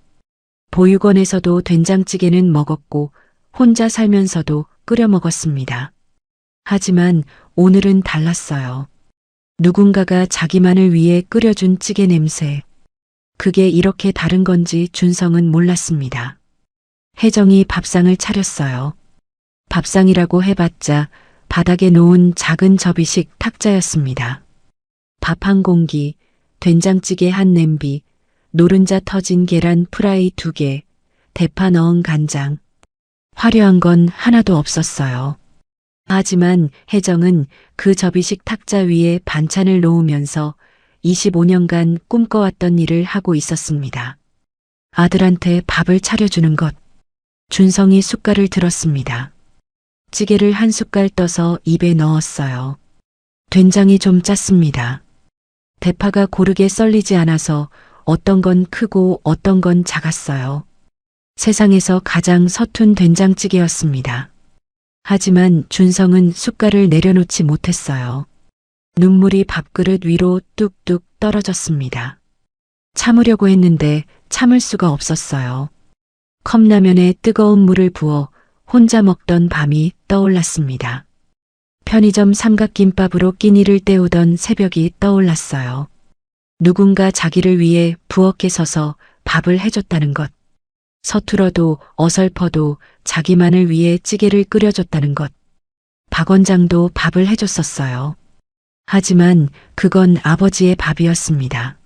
Speaker 2: 보육원에서도 된장찌개는 먹었고 혼자 살면서도 끓여 먹었습니다. 하지만 오늘은 달랐어요. 누군가가 자기만을 위해 끓여준 찌개 냄새. 그게 이렇게 다른 건지 준성은 몰랐습니다. 혜정이 밥상을 차렸어요. 밥상이라고 해봤자 바닥에 놓은 작은 접이식 탁자였습니다. 밥 한 공기, 된장찌개 한 냄비, 노른자 터진 계란 프라이 2개, 대파 넣은 간장. 화려한 건 하나도 없었어요. 하지만 혜정은 그 접이식 탁자 위에 반찬을 놓으면서 25년간 꿈꿔왔던 일을 하고 있었습니다. 아들한테 밥을 차려주는 것. 준성이 숟갈을 들었습니다. 찌개를 한 숟갈 떠서 입에 넣었어요. 된장이 좀 짰습니다. 대파가 고르게 썰리지 않아서 어떤 건 크고 어떤 건 작았어요. 세상에서 가장 서툰 된장찌개였습니다. 하지만 준성은 숟갈을 내려놓지 못했어요. 눈물이 밥그릇 위로 뚝뚝 떨어졌습니다. 참으려고 했는데 참을 수가 없었어요. 컵라면에 뜨거운 물을 부어 혼자 먹던 밤이 떠올랐습니다. 편의점 삼각김밥으로 끼니를 때우던 새벽이 떠올랐어요. 누군가 자기를 위해 부엌에 서서 밥을 해줬다는 것. 서툴어도 어설퍼도 자기만을 위해 찌개를 끓여줬다는 것. 박 원장도 밥을 해줬었어요. 하지만 그건 아버지의 밥이었습니다.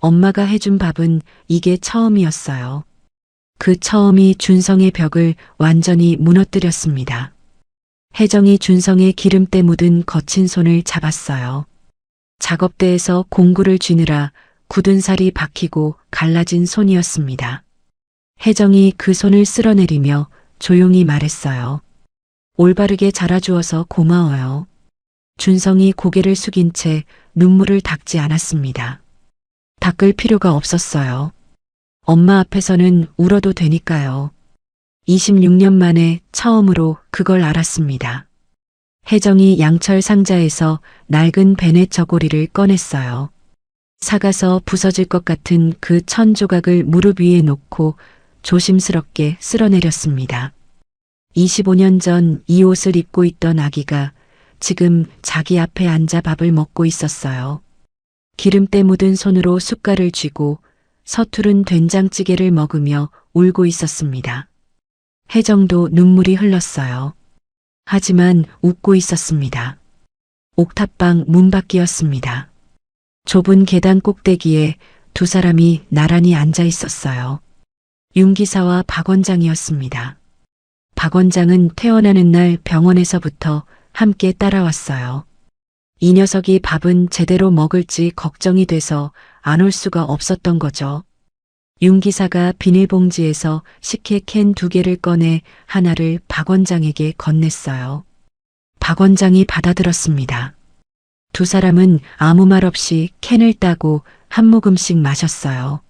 Speaker 2: 엄마가 해준 밥은 이게 처음이었어요. 그 처음이 준성의 벽을 완전히 무너뜨렸습니다. 혜정이 준성의 기름때 묻은 거친 손을 잡았어요. 작업대에서 공구를 쥐느라 굳은 살이 박히고 갈라진 손이었습니다. 혜정이 그 손을 쓸어내리며 조용히 말했어요. 올바르게 자라주어서 고마워요. 준성이 고개를 숙인 채 눈물을 닦지 않았습니다. 닦을 필요가 없었어요. 엄마 앞에서는 울어도 되니까요. 26년 만에 처음으로 그걸 알았습니다. 혜정이 양철 상자에서 낡은 베넷 저고리를 꺼냈어요. 사가서 부서질 것 같은 그 천 조각을 무릎 위에 놓고 조심스럽게 쓸어내렸습니다. 25년 전 이 옷을 입고 있던 아기가 지금 자기 앞에 앉아 밥을 먹고 있었어요. 기름때 묻은 손으로 숟갈을 쥐고 서투른 된장찌개를 먹으며 울고 있었습니다. 혜정도 눈물이 흘렀어요. 하지만 웃고 있었습니다. 옥탑방 문밖이었습니다. 좁은 계단 꼭대기에 두 사람이 나란히 앉아 있었어요. 윤 기사와 박 원장이었습니다. 박 원장은 태어나는 날 병원에서부터 함께 따라왔어요. 이 녀석이 밥은 제대로 먹을지 걱정이 돼서 안 올 수가 없었던 거죠. 윤 기사가 비닐봉지에서 식혜 캔 2개를 꺼내 하나를 박 원장에게 건넸어요. 박 원장이 받아들었습니다. 두 사람은 아무 말 없이 캔을 따고 한 모금씩 마셨어요.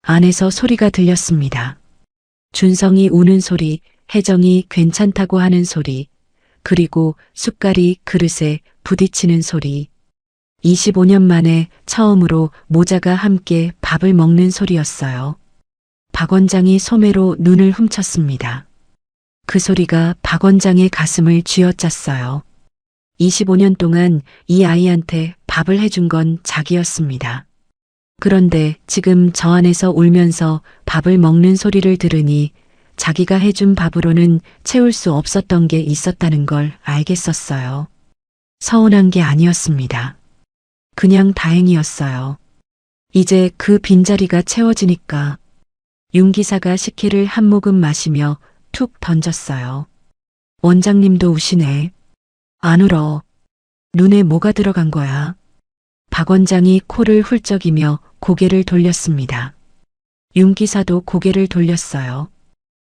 Speaker 2: 안에서 소리가 들렸습니다. 준성이 우는 소리, 혜정이 괜찮다고 하는 소리, 그리고 숟갈이 그릇에 부딪히는 소리. 25년 만에 처음으로 모자가 함께 밥을 먹는 소리였어요. 박 원장이 소매로 눈을 훔쳤습니다. 그 소리가 박 원장의 가슴을 쥐어짰어요. 25년 동안 이 아이한테 밥을 해준 건 자기였습니다. 그런데 지금 저 안에서 울면서 밥을 먹는 소리를 들으니 자기가 해준 밥으로는 채울 수 없었던 게 있었다는 걸 알겠었어요. 서운한 게 아니었습니다. 그냥 다행이었어요. 이제 그 빈자리가 채워지니까. 윤 기사가 식혜를 한 모금 마시며 툭 던졌어요. 원장님도 우시네. 안 울어. 눈에 뭐가 들어간 거야? 박 원장이 코를 훌쩍이며 고개를 돌렸습니다. 윤 기사도 고개를 돌렸어요.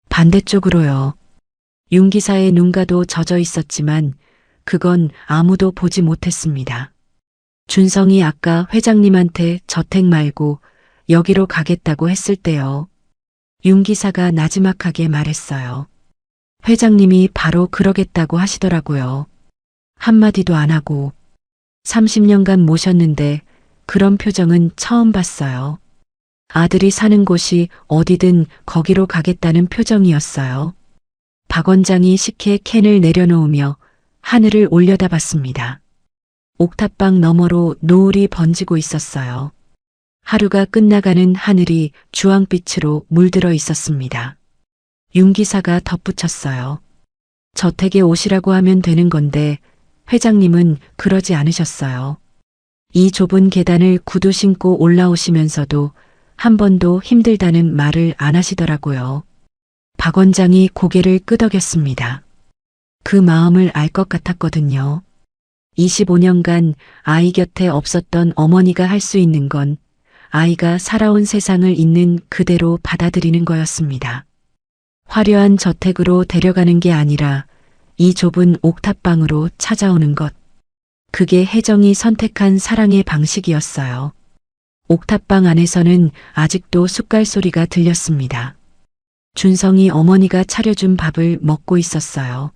Speaker 2: 반대쪽으로요. 윤 기사의 눈가도 젖어 있었지만 그건 아무도 보지 못했습니다. 준성이 아까 회장님한테 저택 말고 여기로 가겠다고 했을 때요. 윤 기사가 나지막하게 말했어요. 회장님이 바로 그러겠다고 하시더라고요. 한마디도 안 하고 30년간 모셨는데 그런 표정은 처음 봤어요. 아들이 사는 곳이 어디든 거기로 가겠다는 표정이었어요. 박 원장이 식혜 캔을 내려놓으며 하늘을 올려다봤습니다. 옥탑방 너머로 노을이 번지고 있었어요. 하루가 끝나가는 하늘이 주황빛으로 물들어 있었습니다. 윤 기사가 덧붙였어요. 저택에 오시라고 하면 되는 건데 회장님은 그러지 않으셨어요. 이 좁은 계단을 구두 신고 올라오시면서도 한 번도 힘들다는 말을 안 하시더라고요. 박 원장이 고개를 끄덕였습니다. 그 마음을 알 것 같았거든요. 25년간 아이 곁에 없었던 어머니가 할 수 있는 건 아이가 살아온 세상을 있는 그대로 받아들이는 거였습니다. 화려한 저택으로 데려가는 게 아니라 이 좁은 옥탑방으로 찾아오는 것. 그게 혜정이 선택한 사랑의 방식이었어요. 옥탑방 안에서는 아직도 숟갈 소리가 들렸습니다. 준성이 어머니가 차려준 밥을 먹고 있었어요.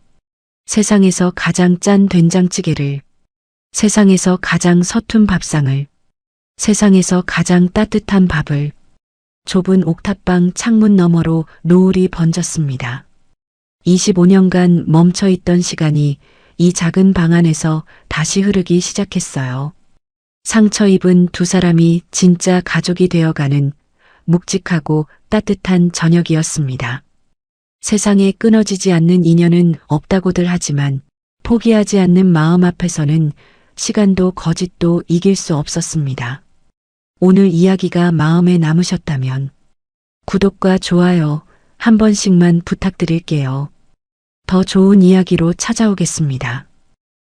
Speaker 2: 세상에서 가장 짠 된장찌개를, 세상에서 가장 서툰 밥상을, 세상에서 가장 따뜻한 밥을. 좁은 옥탑방 창문 너머로 노을이 번졌습니다. 25년간 멈춰있던 시간이 이 작은 방 안에서 다시 흐르기 시작했어요. 상처 입은 두 사람이 진짜 가족이 되어가는 묵직하고 따뜻한 저녁이었습니다. 세상에 끊어지지 않는 인연은 없다고들 하지만 포기하지 않는 마음 앞에서는 시간도 거짓도 이길 수 없었습니다. 오늘 이야기가 마음에 남으셨다면 구독과 좋아요 한 번씩만 부탁드릴게요. 더 좋은 이야기로 찾아오겠습니다.